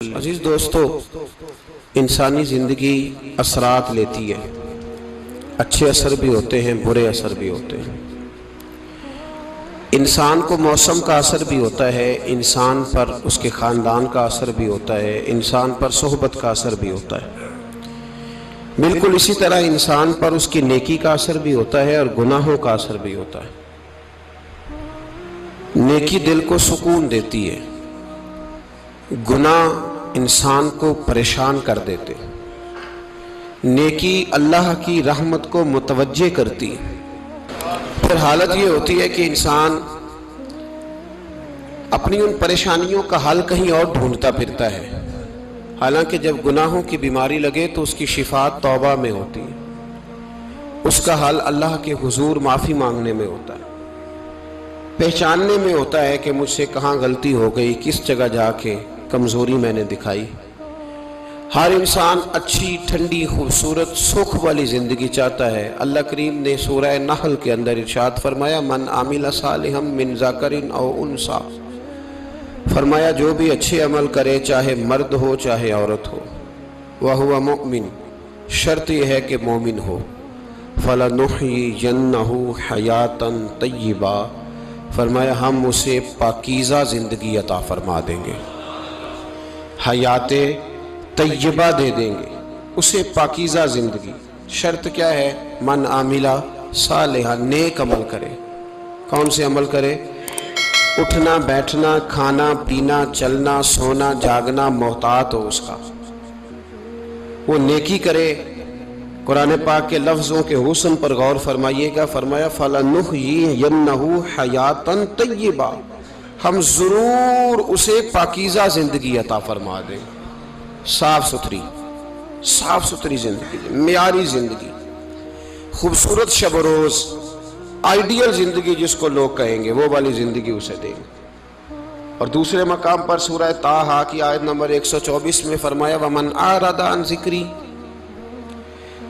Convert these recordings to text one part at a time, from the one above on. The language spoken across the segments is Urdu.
عزیز دوستو، انسانی زندگی اثرات لیتی ہے، اچھے اثر بھی ہوتے ہیں، برے اثر بھی ہوتے ہیں۔ انسان کو موسم کا اثر بھی ہوتا ہے، انسان پر اس کے خاندان کا اثر بھی ہوتا ہے، انسان پر صحبت کا اثر بھی ہوتا ہے۔ بالکل اسی طرح انسان پر اس کی نیکی کا اثر بھی ہوتا ہے اور گناہوں کا اثر بھی ہوتا ہے۔ نیکی دل کو سکون دیتی ہے، گناہ انسان کو پریشان کر دیتے۔ نیکی اللہ کی رحمت کو متوجہ کرتی ہے۔ پھر حالت یہ ہوتی ہے کہ انسان اپنی ان پریشانیوں کا حل کہیں اور ڈھونڈتا پھرتا ہے، حالانکہ جب گناہوں کی بیماری لگے تو اس کی شفا توبہ میں ہوتی ہے، اس کا حل اللہ کے حضور معافی مانگنے میں ہوتا ہے، پہچاننے میں ہوتا ہے کہ مجھ سے کہاں غلطی ہو گئی، کس جگہ جا کے کمزوری میں نے دکھائی۔ ہر انسان اچھی، ٹھنڈی، خوبصورت، سکھ والی زندگی چاہتا ہے۔ اللہ کریم نے سورہ نحل کے اندر ارشاد فرمایا، من عامل صالحا من ذکر او انثی، فرمایا جو بھی اچھے عمل کرے، چاہے مرد ہو چاہے عورت ہو، وہو مؤمن، شرط یہ ہے کہ مومن ہو، فلنحیینہ حیاتا طیبہ، فرمایا ہم اسے پاکیزہ زندگی عطا فرما دیں گے، حیات طیبہ دے دیں گے اسے، پاکیزہ زندگی۔ شرط کیا ہے؟ من عاملہ صالحا، نیک عمل کرے۔ کون سے عمل کرے؟ اٹھنا بیٹھنا، کھانا پینا، چلنا سونا جاگنا محتاط ہو اس کا، وہ نیکی کرے۔ قرآن پاک کے لفظوں کے حسن پر غور فرمائیے گا، فرمایا فَلَنُحْيِيَنَّهُ حَيَاتًا طَيِّبًا، ہم ضرور اسے پاکیزہ زندگی عطا فرما دیں، صاف ستھری زندگی، معیاری زندگی، خوبصورت شب و روز، آئیڈیل زندگی جس کو لوگ کہیں گے، وہ والی زندگی اسے دیں گے۔ اور دوسرے مقام پر سورہ طٰہٰ کی آیت نمبر 124 میں فرمایا وَمَنْ أَعْرَضَ عَنْ ذِكْرِي،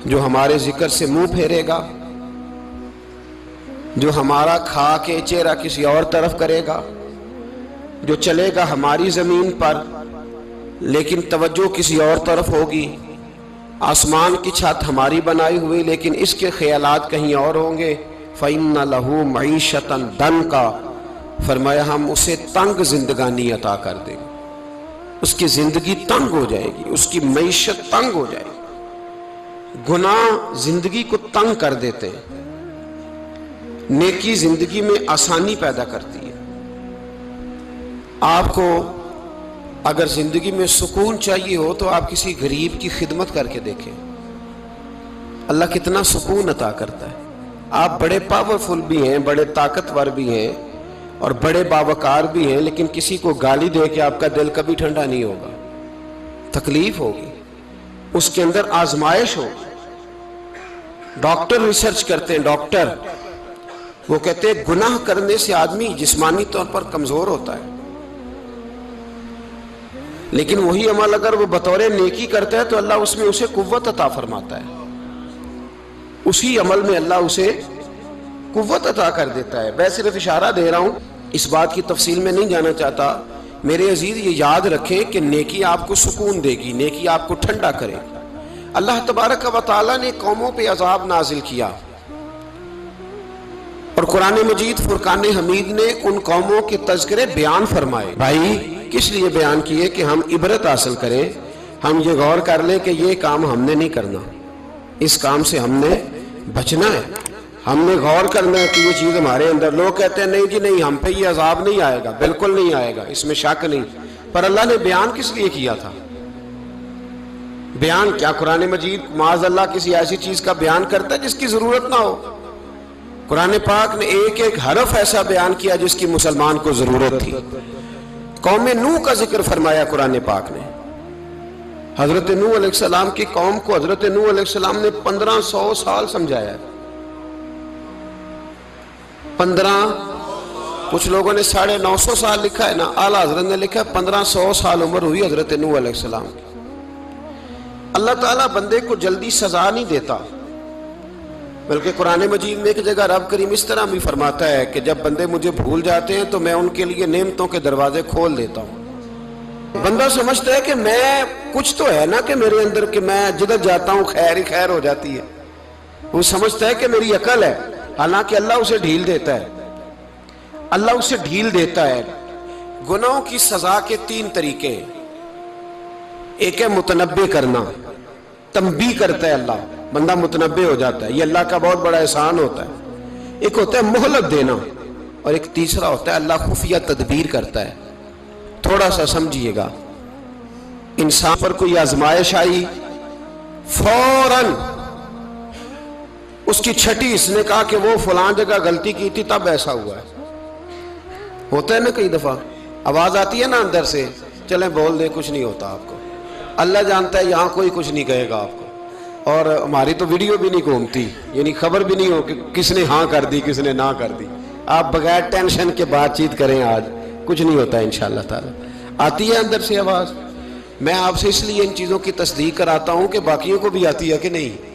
جو ہمارے ذکر سے منہ پھیرے گا، جو ہمارا کھا کے چہرہ کسی اور طرف کرے گا، جو چلے گا ہماری زمین پر لیکن توجہ کسی اور طرف ہوگی، آسمان کی چھت ہماری بنائی ہوئی لیکن اس کے خیالات کہیں اور ہوں گے، فَإِنَّ لَهُ مَعِيشَةً ضَنْكًا، فرمایا ہم اسے تنگ زندگانی عطا کر دیں گے، اس کی زندگی تنگ ہو جائے گی، اس کی معیشت تنگ ہو جائے گی۔ گناہ زندگی کو تنگ کر دیتے ہیں، نیکی زندگی میں آسانی پیدا کرتی ہے۔ آپ کو اگر زندگی میں سکون چاہیے ہو تو آپ کسی غریب کی خدمت کر کے دیکھیں، اللہ کتنا سکون عطا کرتا ہے۔ آپ بڑے پاورفل بھی ہیں، بڑے طاقتور بھی ہیں اور بڑے باوقار بھی ہیں، لیکن کسی کو گالی دے کے آپ کا دل کبھی ٹھنڈا نہیں ہوگا، تکلیف ہوگی، اس کے اندر آزمائش ہوگی۔ ڈاکٹر ریسرچ کرتے ہیں، ڈاکٹر وہ کہتے ہیں گناہ کرنے سے آدمی جسمانی طور پر کمزور ہوتا ہے، لیکن وہی عمل اگر وہ بطور نیکی کرتا ہے تو اللہ اس میں اسے قوت عطا فرماتا ہے، اسی عمل میں اللہ اسے قوت عطا کر دیتا ہے۔ میں صرف اشارہ دے رہا ہوں، اس بات کی تفصیل میں نہیں جانا چاہتا۔ میرے عزیز یہ یاد رکھیں کہ نیکی آپ کو سکون دے گی، نیکی آپ کو ٹھنڈا کرے گی۔ اللہ تبارک و تعالیٰ نے قوموں پہ عذاب نازل کیا اور قرآن مجید فرقان حمید نے ان قوموں کے تذکرے بیان فرمائے۔ بھائی کس لیے بیان کیے؟ کہ ہم عبرت حاصل کریں، ہم یہ غور کر لیں کہ یہ کام ہم نے نہیں کرنا، اس کام سے ہم نے بچنا ہے، ہم نے غور کرنا ہے کہ یہ چیز ہمارے اندر۔ لوگ کہتے ہیں نہیں جی نہیں، ہم پہ یہ عذاب نہیں آئے گا، بالکل نہیں آئے گا، اس میں شک نہیں۔ پر اللہ نے بیان کس لیے کیا تھا؟ بیان کیا قرآن مجید معاذ اللہ کسی ایسی چیز کا بیان کرتا ہے جس کی ضرورت نہ ہو؟ قرآن پاک نے ایک ایک حرف ایسا بیان کیا جس کی مسلمان کو ضرورت تھی۔ قوم نوح کا ذکر فرمایا قرآن پاک نے، حضرت نوح علیہ السلام کی قوم کو حضرت نوح علیہ السلام نے 1500 سال سمجھایا ہے، کچھ لوگوں نے 950 سال لکھا ہے نا، اعلیٰ حضرت نے لکھا ہے 1500 سال عمر ہوئی حضرت نوح علیہ السلام کی۔ اللہ تعالیٰ بندے کو جلدی سزا نہیں دیتا، بلکہ قرآن مجید میں ایک جگہ رب کریم اس طرح بھی فرماتا ہے کہ جب بندے مجھے بھول جاتے ہیں تو میں ان کے لیے نعمتوں کے دروازے کھول دیتا ہوں۔ بندہ سمجھتا ہے کہ میں کچھ تو ہے نا کہ میرے اندر کہ میں جدھر جاتا ہوں خیر ہی خیر ہو جاتی ہے. وہ سمجھتا ہے کہ میری عقل ہے، حالانکہ اللہ اسے ڈھیل دیتا ہے. اللہ اسے ڈھیل دیتا ہے. گناہوں کی سزا کے 3 طریقے ہیں. ایک ہے متنبع کرنا، تنبیہ کرتا ہے اللہ، بندہ متنبع ہو جاتا ہے، یہ اللہ کا بہت بڑا احسان ہوتا ہے. ایک ہوتا ہے مہلت دینا، اور ایک تیسرا ہوتا ہے اللہ خفیہ تدبیر کرتا ہے. تھوڑا سا سمجھیے گا، انسان پر کوئی آزمائش آئی، فوراً اس کی چھٹی اس نے کہا کہ وہ فلاں جگہ غلطی کی تھی تب ایسا ہوا ہے. ہوتا ہے نا کئی دفعہ آواز آتی ہے نا اندر سے، چلیں بول دیں کچھ نہیں ہوتا آپ کو. اللہ جانتا ہے یہاں کوئی کچھ نہیں کہے گا آپ کو، اور ہماری تو ویڈیو بھی نہیں گھومتی، یعنی خبر بھی نہیں ہو کہ کس نے ہاں کر دی کس نے نہ کر دی. آپ بغیر ٹینشن کے بات چیت کریں، آج کچھ نہیں ہوتا انشاءاللہ تعالی. آتی ہے اندر سے آواز. میں آپ سے اس لیے ان چیزوں کی تصدیق کراتا ہوں کہ باقیوں کو بھی آتی ہے کہ نہیں،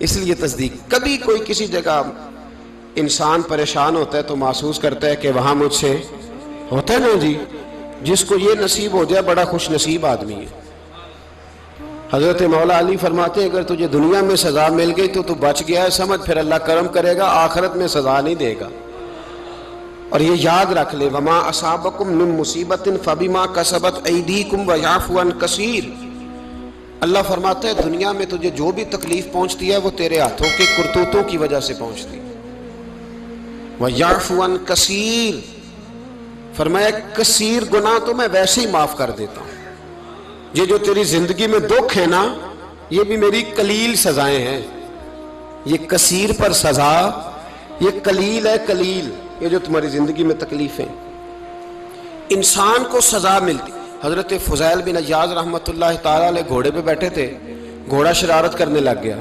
اس لیے تصدیق. کبھی کوئی کسی جگہ انسان پریشان ہوتا ہے تو محسوس کرتا ہے کہ وہاں مجھ سے ہوتا ہے نا جی، جس کو یہ نصیب ہو جائے بڑا خوش نصیب آدمی ہے. حضرت مولا علی فرماتے ہیں اگر تجھے دنیا میں سزا مل گئی تو بچ گیا ہے، سمجھ پھر اللہ کرم کرے گا، آخرت میں سزا نہیں دے گا. اور یہ یاد رکھ لے، وما اصابکم من مصیبت فبما کسبت ایدیکم ویعفو عن کثیر. اللہ فرماتا ہے دنیا میں تجھے جو بھی تکلیف پہنچتی ہے وہ تیرے ہاتھوں کے کرتوتوں کی وجہ سے پہنچتی ہے. ویعفو عن کثیر، فرمایا کثیر گناہ تو میں ویسے ہی معاف کر دیتا ہوں. یہ جو تیری زندگی میں دکھ ہے نا، یہ بھی میری قلیل سزائیں ہیں. یہ کثیر پر سزا، یہ قلیل ہے. قلیل یہ جو تمہاری زندگی میں تکلیف ہیں، انسان کو سزا ملتی. حضرت فضیل بن عیاض رحمۃ اللہ تعالی علیہ گھوڑے پہ بیٹھے تھے، گھوڑا شرارت کرنے لگ گیا،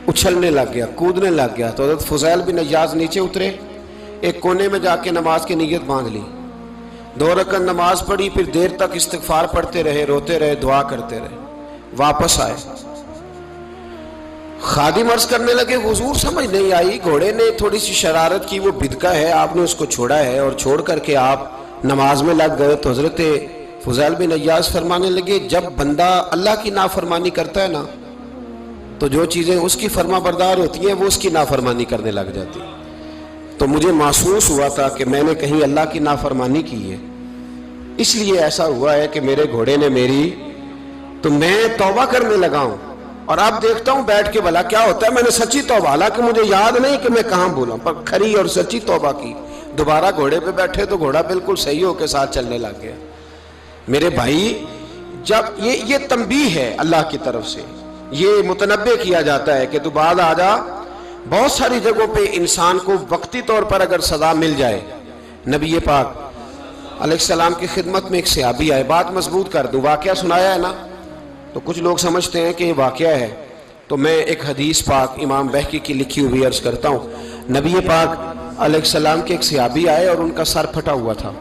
اچھلنے لگ گیا، کودنے لگ گیا. تو حضرت فضیل بن عیاض نیچے اترے، ایک کونے میں جا کے نماز کی نیت باندھ لی، 2 رکعت نماز پڑھی، پھر دیر تک استغفار پڑھتے رہے، روتے رہے، دعا کرتے رہے. واپس آئے، خادم عرض کرنے لگے حضور سمجھ نہیں آئی، گھوڑے نے تھوڑی سی شرارت کی، وہ بدکا ہے، آپ نے اس کو چھوڑا ہے اور چھوڑ کر کے آپ نماز میں لگ گئے. تو حضرت فضیل بن عیاض فرمانے لگے جب بندہ اللہ کی نافرمانی کرتا ہے نا تو جو چیزیں اس کی فرما بردار ہوتی ہیں وہ اس کی نافرمانی کرنے لگ جاتی. تو مجھے محسوس ہوا تھا کہ میں نے کہیں اللہ کی نافرمانی کی ہے، اس لیے ایسا ہوا ہے کہ میرے گھوڑے نے میری، تو میں توبہ کرنے لگا ہوں. اور اب دیکھتا ہوں بیٹھ کے بھلا کیا ہوتا ہے. میں نے سچی توبہ، حالانکہ مجھے یاد نہیں کہ میں کہاں بولا، پر کھری اور سچی توبہ کی. دوبارہ گھوڑے پہ بیٹھے تو گھوڑا بالکل صحیح ہو کے ساتھ چلنے لگ گیا. میرے بھائی جب یہ تنبیہ ہے اللہ کی طرف سے، یہ متنبع کیا جاتا ہے کہ تو بعد آ جا. بہت ساری جگہوں پہ انسان کو وقتی طور پر اگر سزا مل جائے، نبی پاک علیہ السلام کی خدمت میں ایک صحابی آئے، بات مضبوط کر دوں، واقعہ سنایا ہے نا تو کچھ لوگ سمجھتے ہیں کہ یہ واقعہ ہے، تو میں ایک حدیث پاک امام بہقی کی لکھی ہوئی عرض کرتا ہوں. نبی پاک علیہ السلام کے ایک صحابی آئے اور ان کا سر پھٹا ہوا تھا،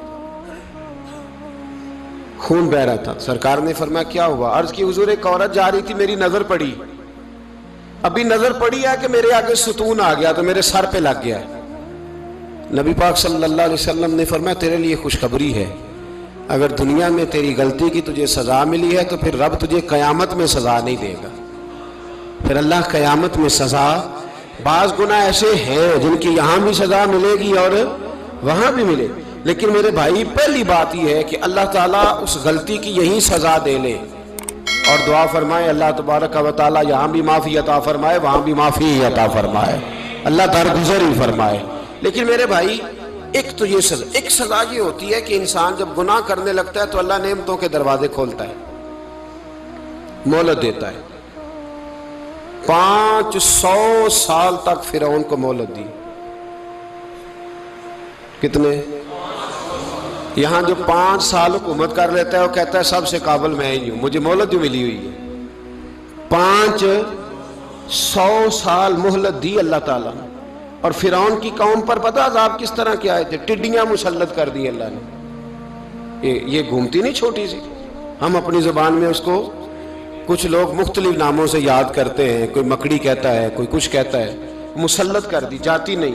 خون بہ رہا تھا. سرکار نے فرمایا کیا ہوا؟ عرض کی حضور ایک عورت جا رہی تھی، میری نظر پڑی، ابھی نظر پڑی ہے کہ میرے آگے ستون آ گیا تو میرے سر پہ لگ گیا. نبی پاک صلی اللہ علیہ وسلم نے فرمایا تیرے لیے خوشخبری ہے، اگر دنیا میں تیری غلطی کی تجھے سزا ملی ہے تو پھر رب تجھے قیامت میں سزا نہیں دے گا. پھر اللہ قیامت میں سزا، بعض گناہ ایسے ہیں جن کی یہاں بھی سزا ملے گی اور وہاں بھی ملے، لیکن میرے بھائی پہلی بات یہ ہے کہ اللہ تعالیٰ اس غلطی کی یہی سزا دے لے اور دعا فرمائے اللہ تبارک و تعالیٰ یہاں بھی معافی عطا فرمائے وہاں بھی معافی عطا فرمائے، اللہ درگزر ہی فرمائے. لیکن میرے بھائی ایک تو یہ سزا، ایک سزا یہ ہوتی ہے کہ انسان جب گناہ کرنے لگتا ہے تو اللہ نعمتوں کے دروازے کھولتا ہے، مہلت دیتا ہے. 500 سال تک فرعون کو مہلت دی. کتنے؟ یہاں جو 5 سال حکومت کر لیتا ہے وہ کہتا ہے سب سے قابل میں ہی ہوں، مجھے مہلت جو ملی ہوئی ہے. 500 سال مہلت دی اللہ تعالیٰ نے. اور فرعون کی قوم پر پتہ عذاب کس طرح کے آئے تھے؟ ٹڈیاں مسلط کر دی اللہ نے. یہ گھومتی نہیں چھوٹی سی، ہم اپنی زبان میں اس کو کچھ لوگ مختلف ناموں سے یاد کرتے ہیں، کوئی مکڑی کہتا ہے، کوئی کچھ کہتا ہے. مسلط کر دی، جاتی نہیں.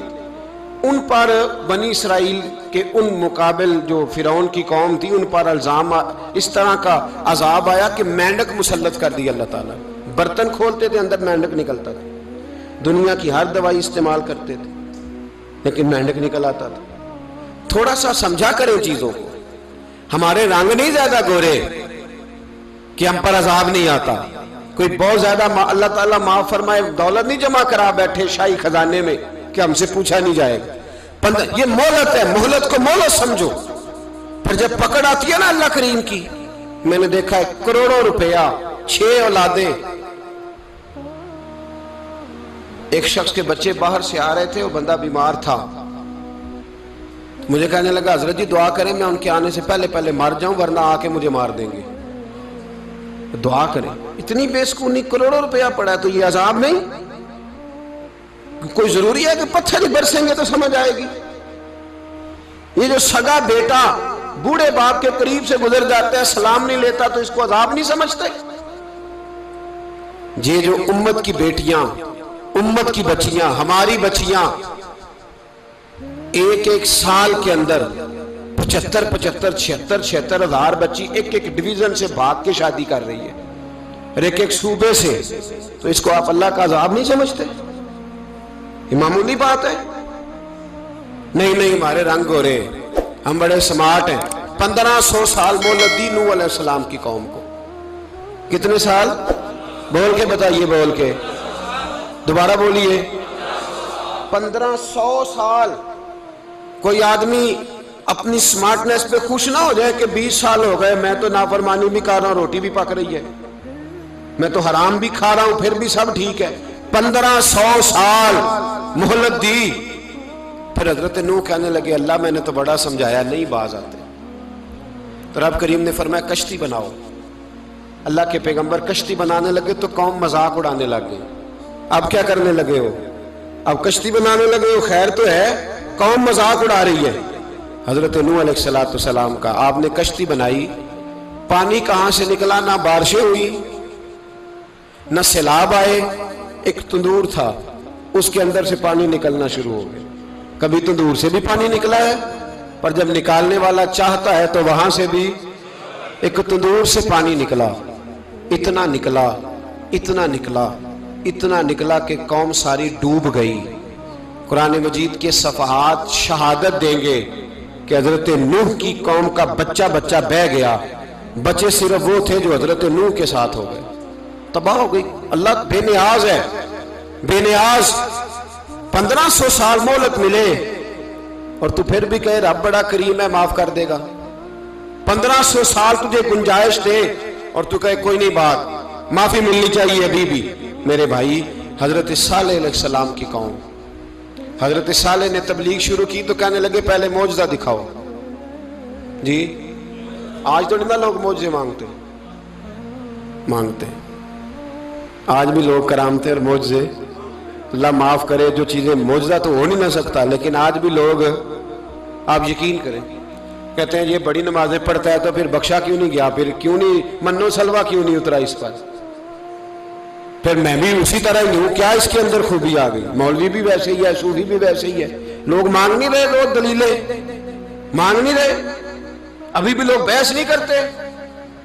ان پر بنی اسرائیل کے ان مقابل جو فرعون کی قوم تھی ان پر الزام اس طرح کا عذاب آیا کہ مینڈک مسلط کر دی اللہ تعالیٰ. برتن کھولتے تھے اندر مینڈک نکلتا تھا. دنیا کی ہر دوائی استعمال کرتے تھے لیکن مینڈک نکل آتا تھا. تھوڑا سا سمجھا کریں چیزوں کو. ہمارے رنگ نہیں زیادہ گورے کہ ہم پر عذاب نہیں آتا. کوئی بہت زیادہ اللہ تعالیٰ معاف فرمائے دولت نہیں جمع کرا بیٹھے شاہی خزانے میں کہ ہم سے پوچھا نہیں جائے گا. یہ مہلت ہے, مہلت کو مہلت سمجھو. پھر جب پکڑ آتی ہے نا اللہ کریم کی, میں نے دیکھا ہے کروڑوں روپیہ 6 اولادیں. ایک شخص کے بچے باہر سے آ رہے تھے, وہ بندہ بیمار تھا. مجھے کہنے لگا حضرت جی دعا کریں میں ان کے آنے سے پہلے مر جاؤں ورنہ آ کے مجھے مار دیں گے. دعا کریں. اتنی بے سکونی, کروڑوں روپیہ پڑا ہے تو یہ عذاب نہیں؟ کوئی ضروری ہے کہ پتھر ہی برسیں گے تو سمجھ آئے گی؟ یہ جو سگا بیٹا بوڑھے باپ کے قریب سے گزر جاتا ہے سلام نہیں لیتا تو اس کو عذاب نہیں سمجھتے؟ یہ جو امت کی بیٹیاں, امت کی بچیاں, ہماری بچیاں ایک سال کے اندر 75,000 ہزار بچی ایک ڈویژن سے بھاگ کے شادی کر رہی ہے اور ایک صوبے سے, تو اس کو آپ اللہ کا عذاب نہیں سمجھتے؟ یہ معمولی بات ہے. نہیں ہمارے رنگ ہو رہے, ہم بڑے سمارٹ ہیں. 1500 سال مہلت دی نوح علیہ السلام کی قوم کو. کتنے سال؟ بول کے بتائیے, بول کے دوبارہ بولیے. 1500 سال. کوئی آدمی اپنی سمارٹنس پہ خوش نہ ہو جائے کہ 20 سال ہو گئے میں تو نافرمانی بھی کر رہا ہوں, روٹی بھی پک رہی ہے, میں تو حرام بھی کھا رہا ہوں, پھر بھی سب ٹھیک ہے. 1500 سال مہلت دی. پھر حضرت نوح کہنے لگے اللہ میں نے تو بڑا سمجھایا نہیں باز آتے. تو رب کریم نے فرمایا کشتی بناؤ. اللہ کے پیغمبر کشتی بنانے لگے تو قوم مذاق اڑانے لگ گئی. اب کیا کرنے لگے ہو؟ اب کشتی بنانے لگے ہو, خیر تو ہے, قوم مذاق اڑا رہی ہے. حضرت نوح علیہ السلام کا آپ نے کشتی بنائی, پانی کہاں سے نکلا؟ نہ بارشیں ہوئی نہ سیلاب آئے. ایک تندور تھا اس کے اندر سے پانی نکلنا شروع ہو گیا. کبھی تندور سے بھی پانی نکلا ہے, پر جب نکالنے والا چاہتا ہے تو وہاں سے بھی ایک تندور سے پانی نکلا. اتنا نکلا, اتنا نکلا, اتنا نکلا کہ قوم ساری ڈوب گئی. قرآن مجید کے صفحات شہادت دیں گے کہ حضرت نوح کی قوم کا بچہ بہ گیا. بچے صرف وہ تھے جو حضرت نوح کے ساتھ ہو گئے, تباہ ہو گئی. اللہ بے نیاز ہے, بے نیاز. 1500 سال مہلت ملے اور تو پھر بھی کہے رب بڑا کریم ہے معاف کر دے گا. 1500 سال تجھے گنجائش دے اور تو کہے کوئی نہیں بات معافی ملنی چاہیے ابھی بھی. میرے بھائی حضرت صالح علیہ السلام کی قوم, حضرت صالح نے تبلیغ شروع کی تو کہنے لگے پہلے معجزہ دکھاؤ. جی آج تو نہیں نا لوگ معجزے مانگتے, آج بھی لوگ کرامتے اور معجزے, اللہ معاف کرے جو چیزیں معجزہ تو ہو نہیں نہ سکتا, لیکن آج بھی لوگ, آپ یقین کریں, کہتے ہیں یہ بڑی نمازیں پڑھتا ہے تو پھر بخشا کیوں نہیں گیا, پھر کیوں نہیں منو سلوا کیوں نہیں اترا اس پر, پھر میں بھی اسی طرح ہی ہوں, کیا اس کے اندر خوبی آ گئی؟ مولوی بھی ویسے ہی ہے, صوفی بھی ویسے ہی ہے. لوگ مانگ نہیں رہے, لوگ دلیلیں مانگ نہیں رہے, ابھی بھی لوگ بحث نہیں کرتے.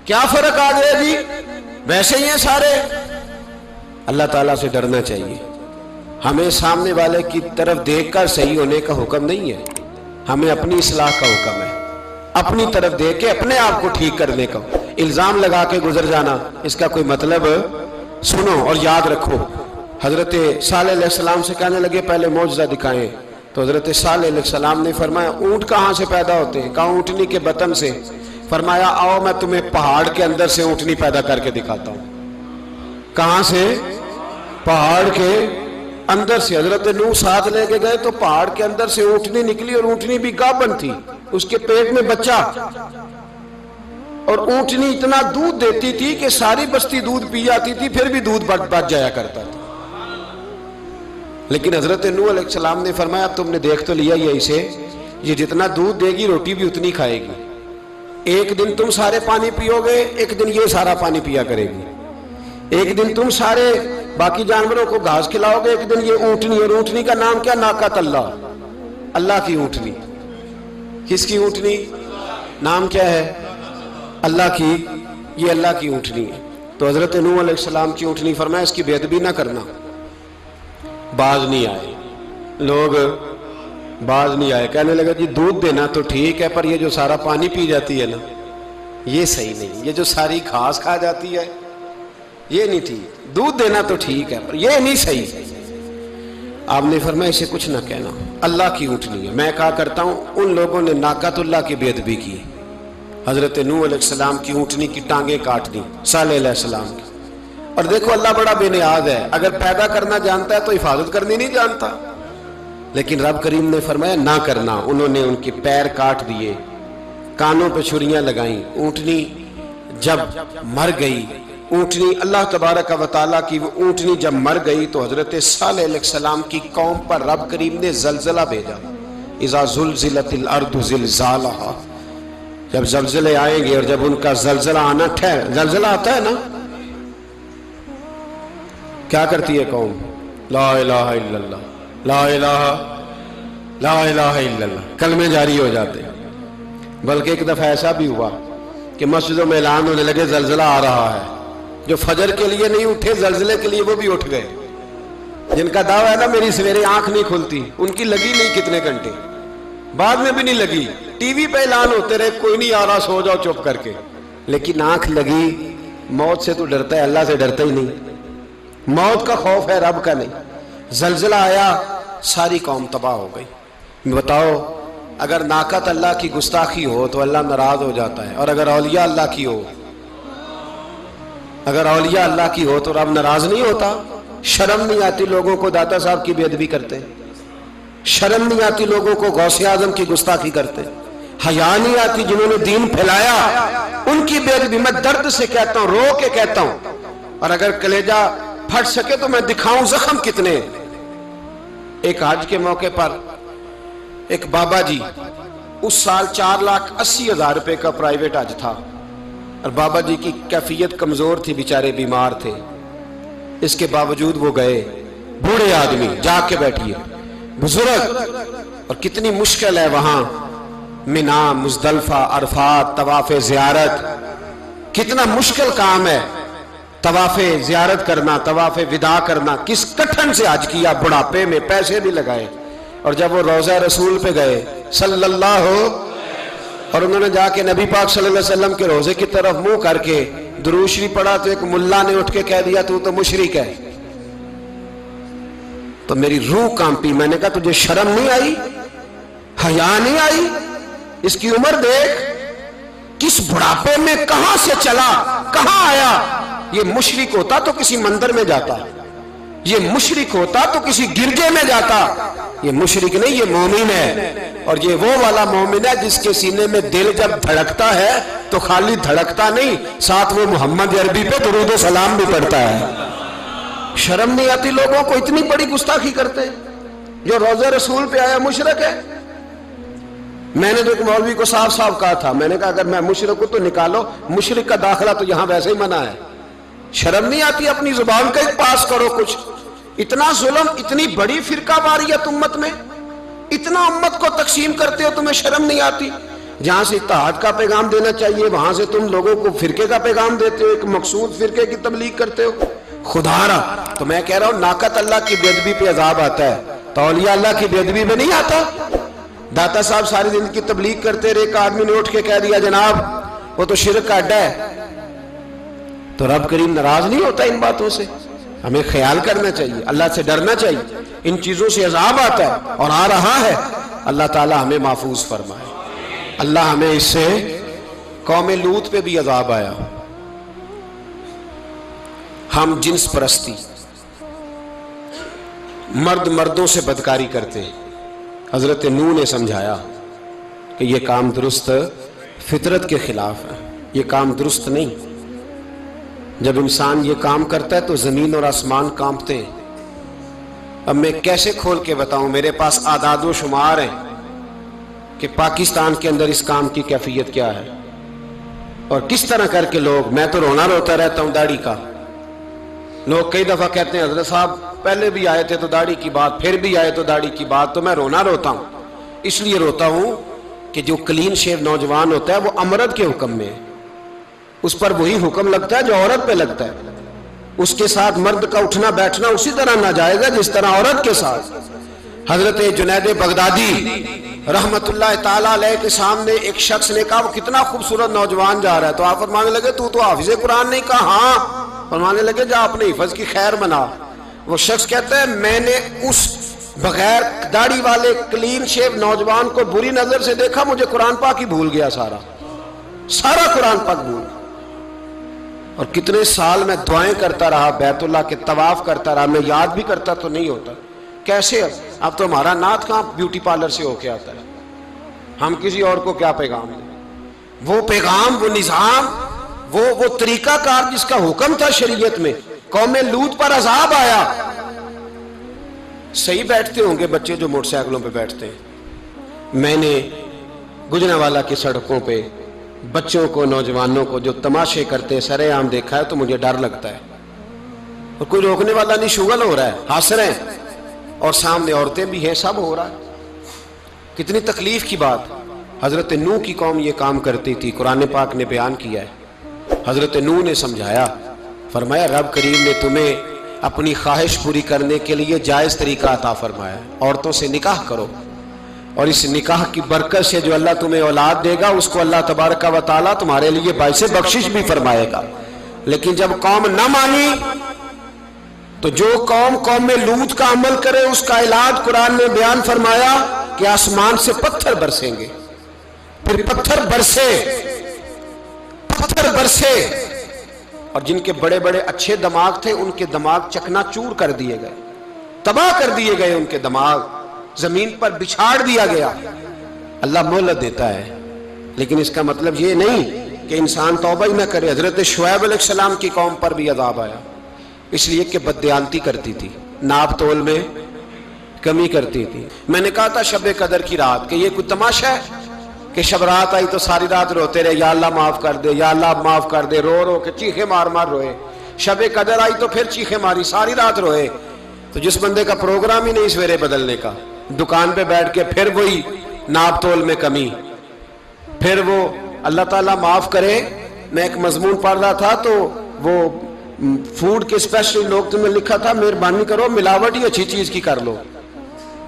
کیا فرق آ گیا جی؟ ویسے ہی ہیں سارے. اللہ تعالیٰ سے ڈرنا چاہیے. ہمیں سامنے والے کی طرف دیکھ کر صحیح ہونے کا حکم نہیں ہے, ہمیں اپنی اصلاح کا حکم ہے. اپنی طرف دیکھ کے اپنے آپ کو ٹھیک کرنے کا. الزام لگا کے گزر جانا اس کا کوئی مطلب. سنو اور یاد رکھو, حضرت صالح علیہ السلام سے کہنے لگے پہلے معجزہ دکھائیں. تو حضرت صالح علیہ السلام نے فرمایا اونٹ کہاں سے پیدا ہوتے ہیں؟ کہا اونٹنی کے بطن سے. فرمایا آؤ میں تمہیں پہاڑ کے اندر سے اونٹنی پیدا کر کے دکھاتا ہوں. کہاں سے؟ پہاڑ کے اندر سے. حضرت نوح ساتھ لے کے گئے تو پہاڑ کے اندر سے اونٹنی نکلی, اور اونٹنی بھی گابن تھی, اس کے پیٹ میں بچہ, اور اونٹنی اتنا دودھ دیتی تھی کہ ساری بستی دودھ پی جاتی تھی, پھر بھی دودھ بچ جایا کرتا تھا. لیکن حضرت نوح علیہ السلام نے فرمایا اب تم نے دیکھ تو لیا یہ اسے, یہ جتنا دودھ دے گی روٹی بھی اتنی کھائے گی. ایک دن تم سارے پانی پیو گے, ایک دن یہ سارا پانی پیا کرے گی. ایک دن تم سارے باقی جانوروں کو گھاس کھلاؤ گے, ایک دن یہ اونٹنی, اور اونٹنی کا نام کیا؟ ناقۃ اللہ. اللہ کی اونٹنی. کس کی اونٹنی؟ نام کیا ہے؟ اللہ کی. یہ اللہ کی اونٹنی ہے. تو حضرت نوح علیہ السلام کی اونٹنی فرمایا اس کی بے ادبی نہ کرنا. باز نہیں آئے لوگ، باز نہیں آئے. کہنے لگا جی دودھ دینا تو ٹھیک ہے، پر یہ جو سارا پانی پی جاتی ہے نا یہ صحیح نہیں. یہ جو ساری گھاس کھا جاتی ہے یہ نہیں ٹھیک. دودھ دینا تو ٹھیک ہے پر یہ نہیں صحیح. آپ نے فرمایا اسے کچھ نہ کہنا، اللہ کی اونٹنی ہے. میں کہا کرتا ہوں ان لوگوں نے ناقۃ اللہ کی بے ادبی کی. حضرت نوح علیہ السلام کی اونٹنی کی ٹانگیں کاٹ دی، صالح علیہ السلام کی. اور دیکھو اللہ بڑا بے نیاز ہے، اگر پیدا کرنا جانتا ہے تو حفاظت کرنی نہیں جانتا. لیکن رب کریم نے فرمایا نہ کرنا. انہوں نے ان کے پیر کاٹ دیے، کانوں پہ چھریاں لگائیں. اونٹنی جب مر گئی، اونٹنی اللہ تبارک و تعالیٰ کی وہ اونٹنی جب مر گئی تو حضرت صالح علیہ السلام کی قوم پر رب کریم نے زلزلہ بھیجا. اذا زلزلت الارض زلزالہا، جب زلزلے آئیں گے اور جب ان کا زلزلہ آنا زلزلہ آتا ہے نا کیا کرتی ہے قوم؟ لا الہ الا اللہ، لا الہ الا اللہ، کلمے جاری ہو جاتے. بلکہ ایک دفعہ ایسا بھی ہوا کہ مسجدوں میں اعلان ہونے لگے زلزلہ آ رہا ہے. جو فجر کے لیے نہیں اٹھے زلزلے کے لیے وہ بھی اٹھ گئے. جن کا دعویٰ ہے نا میری سویرے آنکھ نہیں کھلتی، ان کی لگی نہیں کتنے گھنٹے، بعد میں بھی نہیں لگی. ٹی وی پہ اعلان ہوتے رہے کوئی نہیں آ رہا سو جاؤ چپ کر کے، لیکن آنکھ لگی. موت سے تو ڈرتا ہے، اللہ سے ڈرتا ہی نہیں. موت کا خوف ہے رب کا نہیں. زلزلہ آیا ساری قوم تباہ ہو گئی. بتاؤ اگر ناقت اللہ کی گستاخی ہو تو اللہ ناراض ہو جاتا ہے، اور اگر اولیاء اللہ کی ہو، اگر اولیاء اللہ کی ہو تو رب ناراض نہیں ہوتا. شرم نہیں آتی لوگوں کو داتا صاحب کی بے ادبی کرتے، شرم نہیں آتی لوگوں کو غوث اعظم کی گستاخی کرتے، حیا نہیں آتی جنہوں نے دین پھیلایا ان کی بے ادبی. میں درد سے کہتا ہوں، رو کے کہتا ہوں، اور اگر کلیجہ پھٹ سکے تو میں دکھاؤں زخم کتنے. ایک حج کے موقع پر ایک بابا جی، اس سال 4,80,000 روپے کا پرائیویٹ حج تھا، اور بابا جی کی کیفیت کمزور تھی، بیچارے بیمار تھے. اس کے باوجود وہ گئے. بوڑھے آدمی، جا کے بیٹھیے، بزرگ، اور کتنی مشکل ہے وہاں منا، مزدلفہ، عرفات، طواف زیارت. کتنا مشکل کام ہے طواف زیارت کرنا، طواف وداع کرنا. کس کٹھن سے حج کیا، بڑھاپے میں پیسے بھی لگائے. اور جب وہ روضہ رسول پہ گئے صلی اللہ، اور انہوں نے جا کے نبی پاک صلی اللہ علیہ وسلم کے روضے کی طرف منہ کر کے درود شریف پڑھا تو ایک ملا نے اٹھ کے کہہ دیا تو مشرک ہے. تو میری روح کانپی. میں نے کہا تجھے شرم نہیں آئی، حیا نہیں آئی؟ اس کی عمر دیکھ، کس بڑھاپے میں کہاں سے چلا کہاں آیا. یہ مشرک ہوتا تو کسی مندر میں جاتا، یہ مشرک ہوتا تو کسی گرجے میں جاتا. یہ مشرک نہیں، یہ مومن ہے. اور یہ وہ والا مومن ہے جس کے سینے میں دل جب دھڑکتا ہے تو خالی دھڑکتا نہیں، ساتھ وہ محمد عربی پہ درود و سلام بھی پڑھتا ہے. شرم نہیں آتی لوگوں کو؟ اتنی بڑی گستاخی کرتے. جو روضہ رسول پہ آیا مشرک ہے. میں نے تو ایک مولوی کو صاف صاف کہا تھا، میں نے کہا اگر میں مشرک ہوں تو نکالو، مشرک کا داخلہ تو یہاں ویسے ہی منع ہے. شرم نہیں آتی؟ اپنی زبان کا ایک پاس کرو کچھ. اتنا ظلم، اتنی بڑی فرقہ واریت امت میں، اتنا امت کو تقسیم کرتے ہو، تمہیں شرم نہیں آتی؟ جہاں سے اتحاد کا پیغام دینا چاہیے وہاں سے تم لوگوں کو فرقے کا پیغام دیتے ہو، ایک مقصود فرقے کی تبلیغ کرتے ہو. خدا را، تو میں کہہ رہا ہوں ناقت اللہ کی بے ادبی پہ عذاب آتا ہے تو اولیاء اللہ کی بے ادبی پہ نہیں آتا. داتا صاحب ساری زندگی تبلیغ کرتے رہے، ایک آدمی نے اٹھ کے کہہ دیا جناب وہ تو شرک کا اڈا ہے، تو رب کریم ناراض نہیں ہوتا ان باتوں سے؟ ہمیں خیال کرنا چاہیے، اللہ سے ڈرنا چاہیے. ان چیزوں سے عذاب آتا ہے اور آ رہا ہے. اللہ تعالی ہمیں محفوظ فرمائے. اللہ ہمیں اس سے، قوم لوط پہ بھی عذاب آیا. ہم جنس پرستی، مرد مردوں سے بدکاری کرتے ہیں. حضرت نوح نے سمجھایا کہ یہ کام درست فطرت کے خلاف ہے، یہ کام درست نہیں. جب انسان یہ کام کرتا ہے تو زمین اور آسمان کانپتے ہیں. اب میں کیسے کھول کے بتاؤں، میرے پاس اعداد و شمار ہیں کہ پاکستان کے اندر اس کام کی کیفیت کیا ہے اور کس طرح کر کے لوگ، میں تو رونا روتا رہتا ہوں داڑھی کا. لوگ کئی دفعہ کہتے ہیں حضرت صاحب پہلے بھی آئے تھے تو داڑھی کی بات، پھر بھی آئے تو داڑھی کی بات، تو میں رونا روتا ہوں. اس لیے روتا ہوں کہ جو کلین شیو نوجوان ہوتا ہے وہ امرد کے حکم میں ہے، اس پر وہی حکم لگتا ہے جو عورت پہ لگتا ہے، اس کے ساتھ مرد کا اٹھنا بیٹھنا اسی طرح ناجائز ہے جس طرح عورت کے ساتھ۔ حضرت جنید بغدادی رحمت اللہ تعالیٰ علیہ کے سامنے ایک شخص نے کہا وہ کتنا خوبصورت نوجوان جا رہا ہے، تو آپ فرمانے لگے تو حافظ قرآن نہیں؟ کہا ہاں۔ فرمانے لگے جا اپنے حفظ کی خیر منا۔ وہ شخص کہتا ہے میں نے اس بغیر داڑھی والے کلین شیو نوجوان کو بری نظر سے دیکھا، مجھے قرآن پاک ہی بھول گیا، سارا قرآن پاک بھول۔ اور کتنے سال میں دعائیں کرتا رہا، بیت اللہ کے طواف کرتا رہا، میں یاد بھی کرتا تو نہیں ہوتا۔ کیسے اب تو ہمارا نعت کہاں بیوٹی پارلر سے ہو کے آتا ہے، ہم کسی اور کو کیا پیغام دیں؟ وہ پیغام، وہ نظام، وہ طریقہ کار جس کا حکم تھا شریعت میں، قوم لوط پر عذاب آیا۔ صحیح بیٹھتے ہوں گے بچے جو موٹر سائیکلوں پہ بیٹھتے ہیں، میں نے گجرانوالہ کی سڑکوں پہ بچوں کو، نوجوانوں کو جو تماشے کرتے سر عام دیکھا ہے تو مجھے ڈر لگتا ہے، اور کوئی روکنے والا نہیں، شغل ہو رہا ہے، ہنس رہے ہیں، اور سامنے عورتیں بھی ہیں، سب ہو رہا ہے۔ کتنی تکلیف کی بات۔ حضرت نوح کی قوم یہ کام کرتی تھی، قرآن پاک نے بیان کیا ہے۔ حضرت نوح نے سمجھایا، فرمایا رب کریم نے تمہیں اپنی خواہش پوری کرنے کے لیے جائز طریقہ عطا فرمایا ہے، عورتوں سے نکاح کرو، اور اس نکاح کی برکت سے جو اللہ تمہیں اولاد دے گا اس کو اللہ تبارک و تعالیٰ تمہارے لیے باعث بخشش بھی فرمائے گا۔ لیکن جب قوم نہ مانی تو جو قوم میں لوط کا عمل کرے اس کا علاج قرآن نے بیان فرمایا کہ آسمان سے پتھر برسیں گے، پھر پتھر برسے، اور جن کے بڑے بڑے اچھے دماغ تھے ان کے دماغ چکنا چور کر دیے گئے، تباہ کر دیے گئے، ان کے دماغ زمین پر بچھاڑ دیا گیا۔ اللہ مہلت دیتا ہے، لیکن اس کا مطلب یہ نہیں کہ انسان توبہ ہی نہ کرے۔ حضرت شعیب علیہ السلام کی قوم پر بھی عذاب آیا، اس لیے کہ بددیانتی کرتی تھی، ناپ تول میں کمی کرتی تھی۔ میں نے کہا تھا شب قدر کی رات کہ یہ کوئی تماشا ہے کہ شب رات آئی تو ساری رات روتے رہے، یا اللہ معاف کر دے، یا اللہ معاف کر دے، رو رو کے چیخے مار مار روئے۔ شب قدر آئی تو پھر چیخے ماری، ساری رات روئے۔ تو جس بندے کا پروگرام ہی نہیں سویرے بدلنے کا، دکان پہ بیٹھ کے پھر وہی ناپ تول میں کمی، پھر وہ اللہ تعالیٰ معاف کرے۔ میں ایک مضمون پڑھ رہا تھا تو وہ فوڈ کے اسپیشل لوگ میں لکھا تھا مہربانی کرو ملاوٹ ہی اچھی چیز کی کر لو،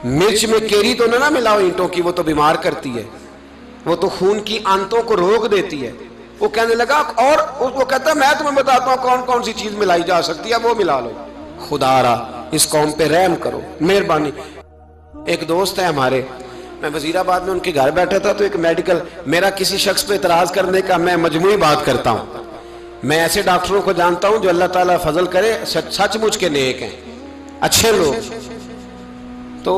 مرچ میں کیری تو نہ ملاؤ اینٹوں کی، وہ تو بیمار کرتی ہے، وہ تو خون کی آنتوں کو روک دیتی ہے۔ وہ کہنے لگا، اور وہ کہتا ہے میں تمہیں بتاتا ہوں کون کون سی چیز ملائی جا سکتی ہے، وہ ملا لو۔ خدا را اس قوم پہ رحم کرو، مہربانی۔ ایک دوست ہے ہمارے، میں وزیر آباد میں ان کے گھر بیٹھا تھا تو ایک میڈیکل، میرا کسی شخص پہ اعتراض کرنے کا میں مجموعی بات کرتا ہوں۔ میں ایسے ڈاکٹروں کو جانتا ہوں جو اللہ تعالیٰ فضل کرے سچ مچ کے نیک ہیں، اچھے لوگ۔ تو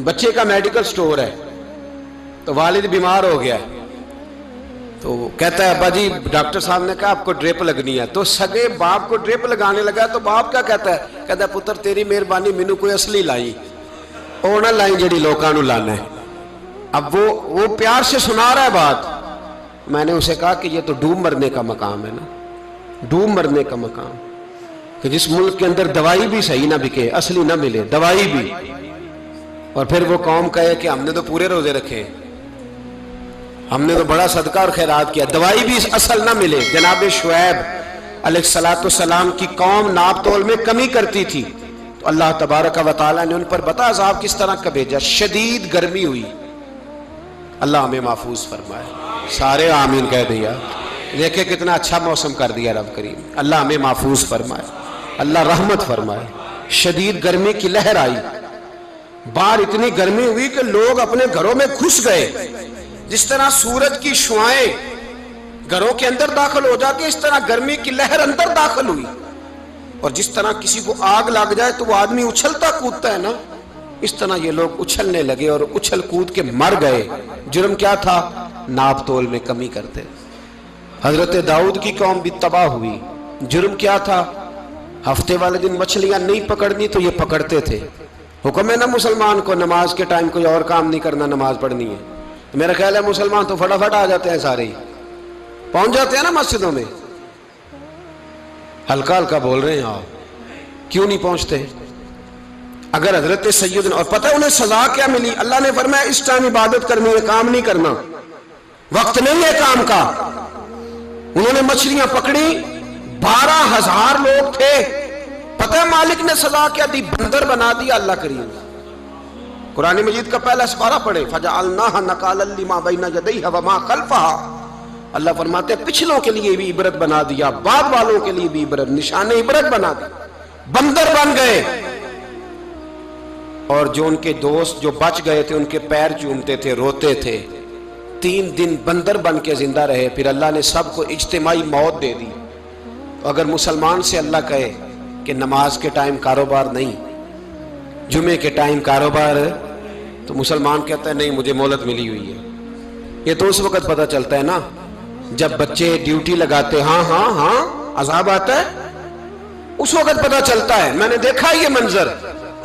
بچے کا میڈیکل سٹور ہے، تو والد بیمار ہو گیا، تو کہتا ہے ابا جی ڈاکٹر صاحب نے کہا آپ کو ڈریپ لگنی ہے، تو سگے باپ کو ڈریپ لگانے لگا، تو باپ کیا کہتا ہے پتر تیری مہربانی، مینوں کوئی اصلی لائی، وہ نہ لائی جڑی لوکاں نوں لانا ہے۔ اب وہ پیار سے سنا رہا ہے بات۔ میں نے اسے کہا کہ یہ تو ڈوب مرنے کا مقام ہے نا، ڈوب مرنے کا مقام، کہ جس ملک کے اندر دوائی بھی صحیح نہ بکے، اصلی نہ ملے دوائی بھی، اور پھر وہ قوم کہے کہ ہم نے تو پورے روزے رکھے، ہم نے تو بڑا صدقہ اور خیرات کیا، دوائی بھی اصل نہ ملے۔ جناب شعیب علیہ السلام کی قوم ناپ تول میں کمی کرتی تھی، تو اللہ تبارک و تعالیٰ نے ان پر بتا عذاب کس طرح کا بھیجا، شدید گرمی ہوئی۔ اللہ ہمیں محفوظ فرمائے، سارے آمین کہہ دیا۔ دیکھیں کتنا اچھا موسم کر دیا رب کریم، اللہ ہمیں محفوظ فرمائے، اللہ رحمت فرمائے۔ شدید گرمی کی لہر آئی، باہر اتنی گرمی ہوئی کہ لوگ اپنے گھروں میں گھس گئے، جس طرح سورج کی شعائیں گھروں کے اندر داخل ہو جاتی ہے، اس طرح گرمی کی لہر اندر داخل ہوئی، اور جس طرح کسی کو آگ لگ جائے تو وہ آدمی اچھلتا کودتا ہے نا، اس طرح یہ لوگ اچھلنے لگے اور اچھل کود کے مر گئے۔ جرم کیا تھا؟ ناپ تول میں کمی کرتے۔ حضرت داؤد کی قوم بھی تباہ ہوئی، جرم کیا تھا؟ ہفتے والے دن مچھلیاں نہیں پکڑنی تو یہ پکڑتے تھے۔ حکم ہے نا مسلمان کو نماز کے ٹائم کوئی اور کام نہیں کرنا، نماز پڑھنی ہے۔ میرا خیال ہے مسلمان تو فٹافٹ آ جاتے ہیں، سارے ہی پہنچ جاتے ہیں نا مسجدوں میں۔ ہلکا ہلکا بول رہے ہیں آپ، کیوں نہیں پہنچتے؟ اگر حضرت سیدنا، اور پتہ ہے انہیں سزا کیا ملی؟ اللہ نے فرمایا اس ٹائم عبادت کرنی ہے، کام نہیں کرنا، وقت نہیں ہے کام کا۔ انہوں نے مچھلیاں پکڑی، 12,000 لوگ تھے، پتہ ہے مالک نے سزا کیا دی؟ بندر بنا دیا اللہ کریم۔ قرآن مجید کا پہلا سپارہ پڑھے، فَجَعَلْنَاهَا نَكَالًا لِمَا بَيْنَ يَدَيْهَا وَمَا خَلْفَهَا۔ اللہ فرماتے ہیں پچھلوں کے لیے بھی عبرت بنا دیا، بعد والوں کے لیے بھی عبرت، نشان عبرت بنا دیا۔ بندر بن گئے، اور جو ان کے دوست جو بچ گئے تھے ان کے پیر چومتے تھے، روتے تھے۔ 3 دن بندر بن کے زندہ رہے، پھر اللہ نے سب کو اجتماعی موت دے دی۔ اگر مسلمان سے اللہ کہے کہ نماز کے ٹائم کاروبار نہیں، جمعے کے ٹائم کاروبار، تو مسلمان کہتا ہے نہیں مجھے مہلت ملی ہوئی ہے۔ یہ تو اس وقت پتہ چلتا ہے نا جب بچے ڈیوٹی لگاتے، ہاں ہاں ہاں عذاب آتا ہے، اس وقت پتہ چلتا ہے۔ میں نے دیکھا یہ منظر،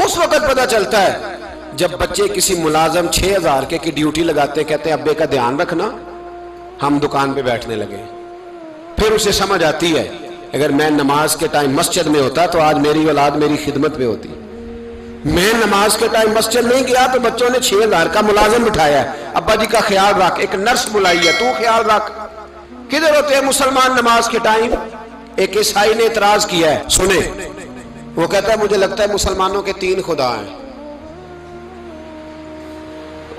اس وقت پتہ چلتا ہے جب بچے کسی ملازم 6,000 کی ڈیوٹی لگاتے، کہتے ہیں ابے کا دھیان رکھنا، ہم دکان پہ بیٹھنے لگے۔ پھر اسے سمجھ آتی ہے اگر میں نماز کے ٹائم مسجد میں ہوتا تو آج میری اولاد میری خدمت پہ ہوتی۔ میں نماز کے ٹائم مسجد نہیں گیا تو بچوں نے 6,000 کا ملازم بٹھایا ہے، ابا جی کا خیال رکھ، ایک نرس بلائی ہے، تو خیال رکھ۔ کدھر ہوتے ہیں مسلمان نماز کے ٹائم؟ ایک عیسائی نے اعتراض کیا ہے، سنیں، وہ کہتا ہے مجھے لگتا ہے مسلمانوں کے 3 خدا ہیں۔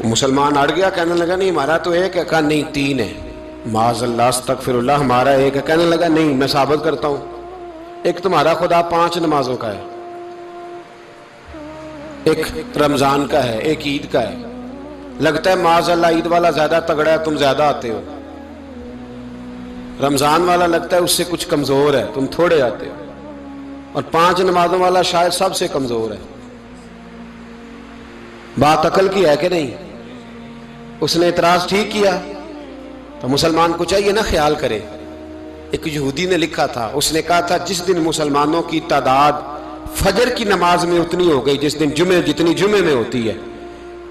مسلمان اڑ گیا، کہنے لگا نہیں ہمارا تو ایک ہے، کہا نہیں 3 ہے، معاذ اللہ استغفر اللہ، ہمارا ایک ہے۔ کہنے لگا نہیں میں ثابت کرتا ہوں، ایک تمہارا خدا 5 نمازوں کا ہے، ایک رمضان کا ہے، ایک عید کا ہے۔ لگتا ہے معاذ اللہ عید والا زیادہ تگڑا ہے، تم زیادہ آتے ہو۔ رمضان والا لگتا ہے اس سے کچھ کمزور ہے، تم تھوڑے آتے ہو۔ اور 5 نمازوں والا شاید سب سے کمزور ہے۔ بات عقل کی ہے کہ نہیں؟ اس نے اعتراض ٹھیک کیا، تو مسلمان کو چاہیے نا خیال کرے۔ ایک یہودی نے لکھا تھا، اس نے کہا تھا جس دن مسلمانوں کی تعداد فجر کی نماز میں اتنی ہو گئی جس دن جتنی جمعے میں ہوتی ہے،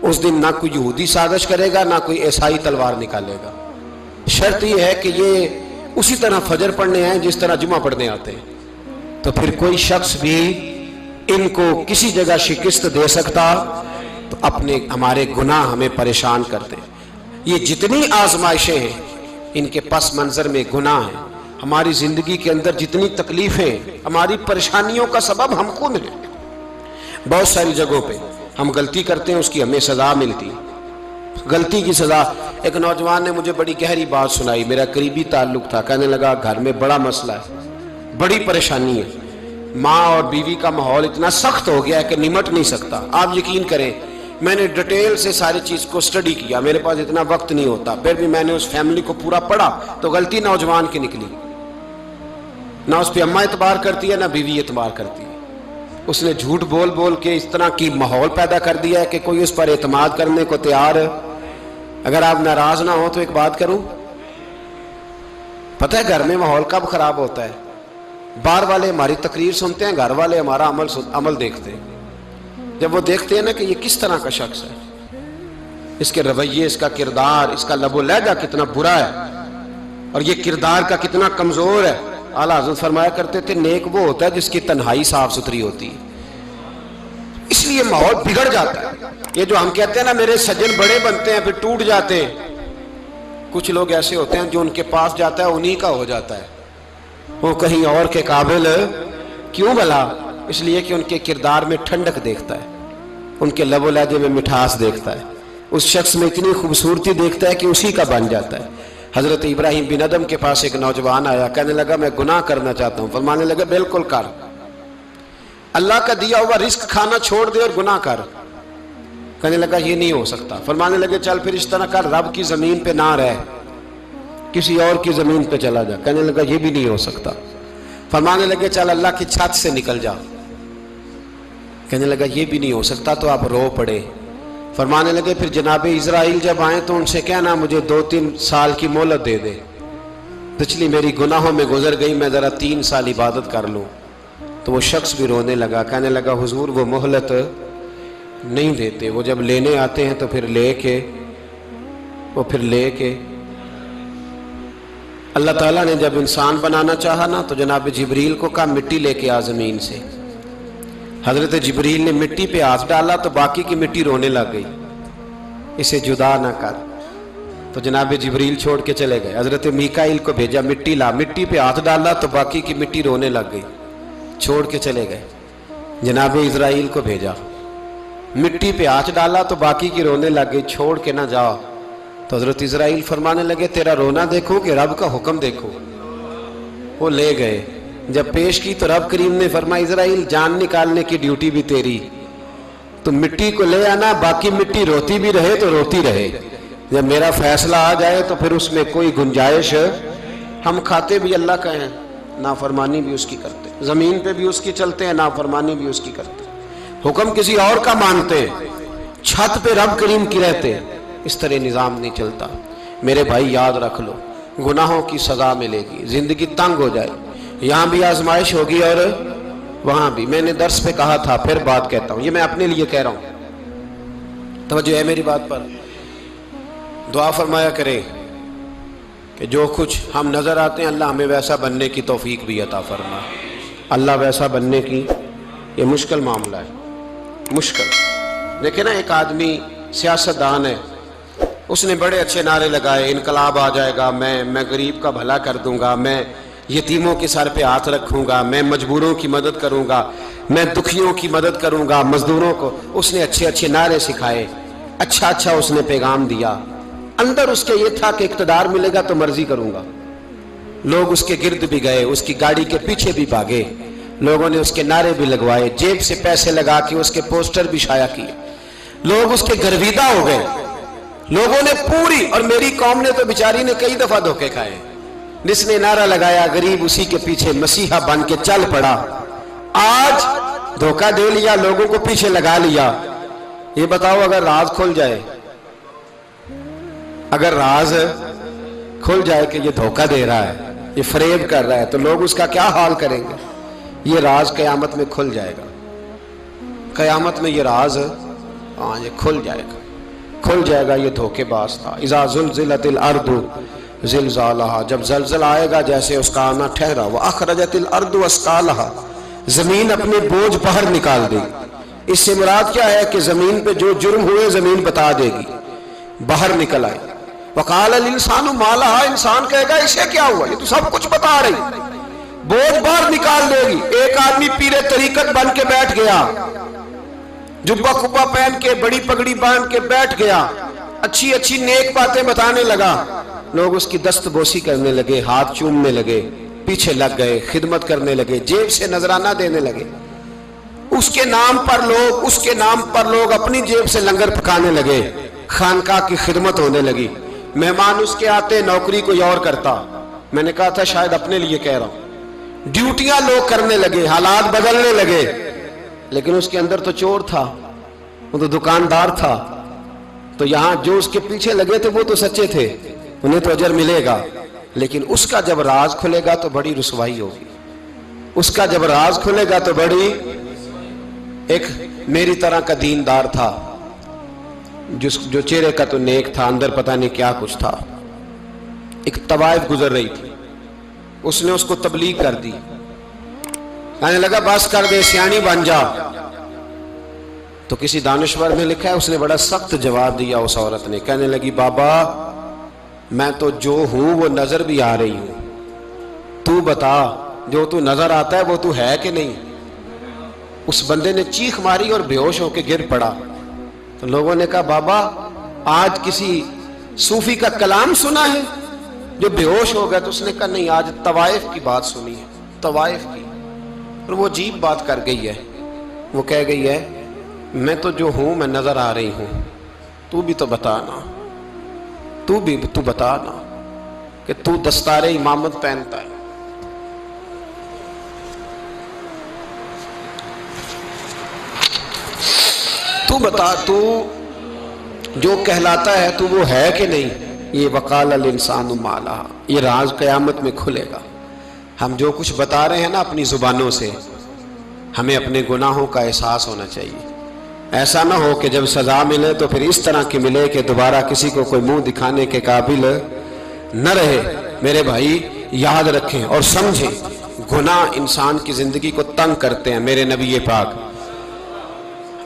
اس دن نہ کوئی یہودی سازش کرے گا نہ کوئی عیسائی تلوار نکالے گا۔ شرط یہ ہے کہ یہ اسی طرح فجر پڑھنے آئیں جس طرح جمعہ پڑھنے آتے ہیں، تو پھر کوئی شخص بھی ان کو کسی جگہ شکست دے سکتا تو ہمارے گناہ ہمیں پریشان کرتے ہیں۔ یہ جتنی آزمائشیں ہیں ان کے پس منظر میں گناہ ہیں۔ ہماری زندگی کے اندر جتنی تکلیفیں، ہماری پریشانیوں کا سبب ہم خود ہیں۔ بہت ساری جگہوں پہ ہم غلطی کرتے ہیں، اس کی ہمیں سزا ملتی، غلطی کی سزا۔ ایک نوجوان نے مجھے بڑی گہری بات سنائی، میرا قریبی تعلق تھا، کہنے لگا گھر میں بڑا مسئلہ ہے، بڑی پریشانی ہے، ماں اور بیوی کا ماحول اتنا سخت ہو گیا ہے کہ نمٹ نہیں سکتا۔ آپ یقین کریں میں نے ڈیٹیل سے ساری چیز کو سٹڈی کیا، میرے پاس اتنا وقت نہیں ہوتا، پھر بھی میں نے اس فیملی کو پورا پڑھا تو غلطی نوجوان کی نکلی۔ نہ اس پہ اماں اعتبار کرتی ہے نہ بیوی اعتبار کرتی ہے۔ اس نے جھوٹ بول بول کے اس طرح کی ماحول پیدا کر دیا ہے کہ کوئی اس پر اعتماد کرنے کو تیار ہے۔ اگر آپ ناراض نہ ہو تو ایک بات کروں، پتہ ہے گھر میں ماحول کب خراب ہوتا ہے؟ باہر والے ہماری تقریر سنتے ہیں، گھر والے ہمارا عمل دیکھتے ہیں۔ جب وہ دیکھتے ہیں نا کہ یہ کس طرح کا شخص ہے، اس کے رویے، اس کا کردار، اس کا لب و لہجہ کتنا برا ہے اور یہ کردار کا کتنا کمزور ہے۔ اعلیٰ حضرت فرمایا کرتے تھے نیک وہ ہوتا ہے جس کی تنہائی صاف ستھری ہوتی ہے، اس لیے ماحول بگڑ جاتا ہے۔ یہ جو ہم کہتے ہیں نا میرے سجن بڑے بنتے ہیں پھر ٹوٹ جاتے ہیں، کچھ لوگ ایسے ہوتے ہیں جو ان کے پاس جاتا ہے انہی کا ہو جاتا ہے، وہ کہیں اور کے قابل کیوں بھلا؟ اس لیے کہ ان کے کردار میں ٹھنڈک دیکھتا ہے، ان کے لب و لہجے میں مٹھاس دیکھتا ہے، اس شخص میں اتنی خوبصورتی دیکھتا ہے کہ اسی کا بن جاتا ہے۔ حضرت ابراہیم بن ادم کے پاس ایک نوجوان آیا، کہنے لگا میں گناہ کرنا چاہتا ہوں۔ فرمانے لگا بالکل کر، اللہ کا دیا ہوا رزق کھانا چھوڑ دے اور گناہ کر۔ کہنے لگا یہ نہیں ہو سکتا۔ فرمانے لگے چل پھر اس طرح کر، رب کی زمین پہ نہ رہ، کسی اور کی زمین پہ چلا جا۔ کہنے لگا یہ بھی نہیں ہو سکتا۔ فرمانے لگے چل اللہ کی چھت سے نکل جا۔ کہنے لگا یہ بھی نہیں ہو سکتا، تو آپ رو پڑے۔ فرمانے لگے پھر جناب اسرائیل جب آئیں تو ان سے کہنا مجھے 2-3 سال کی مہلت دے دے، پچھلی میری گناہوں میں گزر گئی، میں ذرا 3 سال عبادت کر لوں۔ تو وہ شخص بھی رونے لگا، کہنے لگا حضور وہ مہلت نہیں دیتے، وہ جب لینے آتے ہیں تو پھر لے کے اللہ تعالیٰ نے جب انسان بنانا چاہا نا تو جناب جبریل کو کہا مٹی لے کے آ زمین سے، حضرت جبریل نے مٹی پہ ہاتھ ڈالا تو باقی کی مٹی رونے لگ گئی، اسے جدا نہ کر۔ تو جناب جبریل چھوڑ کے چلے گئے۔ حضرت میکائیل کو بھیجا، مٹی لا، مٹی پہ ہاتھ ڈالا تو باقی کی مٹی رونے لگ گئی، چھوڑ کے چلے گئے۔ جناب اسرائیل کو بھیجا، مٹی پہ ہاتھ ڈالا تو باقی کی رونے لگ گئی، چھوڑ کے نہ جاؤ۔ تو حضرت اسرائیل فرمانے لگے تیرا رونا دیکھو کہ رب کا حکم دیکھو۔ وہ لے گئے، جب پیش کی تو رب کریم نے فرمایا اسرائیل جان نکالنے کی ڈیوٹی بھی تیری، تو مٹی کو لے آنا، باقی مٹی روتی بھی رہے تو روتی رہے، جب میرا فیصلہ آ جائے تو پھر اس میں کوئی گنجائش، ہم کھاتے بھی اللہ کا ہیں، نافرمانی بھی اس کی کرتے، زمین پہ بھی اس کی چلتے ہیں، نافرمانی بھی اس کی کرتے، حکم کسی اور کا مانتے، چھت پہ رب کریم کی رہتے، اس طرح نظام نہیں چلتا۔ میرے بھائی یاد رکھ لو، گناہوں کی سزا ملے گی، زندگی تنگ ہو جائے، یہاں بھی آزمائش ہوگی اور وہاں بھی۔ میں نے درس پہ کہا تھا، پھر بات کہتا ہوں، یہ میں اپنے لیے کہہ رہا ہوں، توجہ ہے میری بات پر۔ دعا فرمایا کرے کہ جو کچھ ہم نظر آتے ہیں اللہ ہمیں ویسا بننے کی توفیق بھی عطا فرما۔ اللہ ویسا بننے کی، یہ مشکل معاملہ ہے، مشکل۔ دیکھیں نا، ایک آدمی سیاستدان ہے، اس نے بڑے اچھے نعرے لگائے، انقلاب آ جائے گا، میں غریب کا بھلا کر دوں گا، میں یتیموں کے سر پہ ہاتھ رکھوں گا، میں مجبوروں کی مدد کروں گا، میں دکھیوں کی مدد کروں گا، مزدوروں کو۔ اس نے اچھے اچھے نعرے سکھائے، اچھا اس نے پیغام دیا، اندر اس کے یہ تھا کہ اقتدار ملے گا تو مرضی کروں گا۔ لوگ اس کے گرد بھی گئے، اس کی گاڑی کے پیچھے بھی بھاگے، لوگوں نے اس کے نعرے بھی لگوائے، جیب سے پیسے لگا کے اس کے پوسٹر بھی شائع کیے، لوگ اس کے گرویدہ ہو گئے، لوگوں نے پوری، اور میری قوم نے تو بیچاری نے کئی دفعہ دھوکے کھائے، جس نے نعرہ لگایا غریب اسی کے پیچھے مسیحا بن کے چل پڑا۔ آج دھوکہ دے لیا، لوگوں کو پیچھے لگا لیا۔ یہ بتاؤ اگر راز کھل جائے، اگر راز کھل جائے کہ یہ دھوکہ دے رہا ہے، یہ فریب کر رہا ہے، تو لوگ اس کا کیا حال کریں گے؟ یہ راز قیامت میں کھل جائے گا، قیامت میں یہ راز یہ کھل جائے گا، کھل جائے گا، یہ دھوکے باز تھا۔ اذا زلزلت الارض زلزالہا، جب زلزلہ آئے گا جیسے اس کا آنا ٹھہرا، واخرجت الارض اثقالہا، زمین اپنے بوجھ باہر نکال دے گی۔ اس سے مراد کیا ہے کہ زمین پہ جو جرم ہوئے زمین بتا دے گی، باہر نکل آئے۔ وقال الانسان ما لہا، انسان کہے گا اسے کیا ہوا، یہ تو سب کچھ بتا رہی، بوجھ باہر نکال دے گی۔ ایک آدمی پیر طریقت بن کے بیٹھ گیا، جبہ کبہ پہن کے، بڑی پگڑی باندھ کے بیٹھ گیا، اچھی اچھی نیک باتیں بتانے لگا، لوگ اس کی دست بوسی کرنے لگے، ہاتھ چومنے لگے، پیچھے لگ گئے، خدمت کرنے لگے، جیب سے نذرانہ دینے لگے، اس کے نام پر لوگ اپنی جیب سے لنگر پکانے لگے، خانقاہ کی خدمت ہونے لگی، مہمان اس کے آتے، نوکری کوئی اور کرتا۔ میں نے کہا تھا شاید اپنے لیے کہہ رہا ہوں، ڈیوٹیاں لوگ کرنے لگے، حالات بدلنے لگے، لیکن اس کے اندر تو چور تھا، وہ تو دکاندار تھا، تو یہاں جو اس کے پیچھے لگے تھے وہ تو سچے تھے، انہیں تو اجر ملے گا، لیکن اس کا جب راز کھلے گا تو بڑی رسوائی ہوگی، اس کا جب راز کھلے گا تو بڑی۔ ایک میری طرح کا دیندار تھا، جو چہرے کا تو نیک تھا، اندر پتہ نہیں کیا کچھ تھا۔ ایک طوائف گزر رہی تھی، اس نے اس کو تبلیغ کر دی، کہنے لگا بس کر دے، سیانی بن جا۔ تو کسی دانشور نے لکھا ہے اس نے بڑا سخت جواب دیا، اس عورت نے کہنے لگی بابا میں تو جو ہوں وہ نظر بھی آ رہی ہوں، تو بتا جو تو نظر آتا ہے وہ تو ہے کہ نہیں۔ اس بندے نے چیخ ماری اور بے ہوش ہو کے گر پڑا۔ تو لوگوں نے کہا بابا آج کسی صوفی کا کلام سنا ہے جو بے ہوش ہو گیا؟ تو اس نے کہا نہیں، آج طوائف کی بات سنی ہے، طوائف کی۔ اور وہ عجیب بات کر گئی ہے، وہ کہہ گئی ہے میں تو جو ہوں میں نظر آ رہی ہوں، تو بھی تو بتانا، تو بتانا کہ تو دستار امامت پہنتا ہے، تو بتا، تو جو کہلاتا ہے تو وہ ہے کہ نہیں۔ یہ وقال الانسان ما لہا، یہ راز قیامت میں کھلے گا۔ ہم جو کچھ بتا رہے ہیں نا اپنی زبانوں سے، ہمیں اپنے گناہوں کا احساس ہونا چاہیے۔ ایسا نہ ہو کہ جب سزا ملے تو پھر اس طرح کی ملے کہ دوبارہ کسی کو کوئی منہ دکھانے کے قابل نہ رہے۔ میرے بھائی یاد رکھیں اور سمجھیں، گناہ انسان کی زندگی کو تنگ کرتے ہیں۔ میرے نبی پاک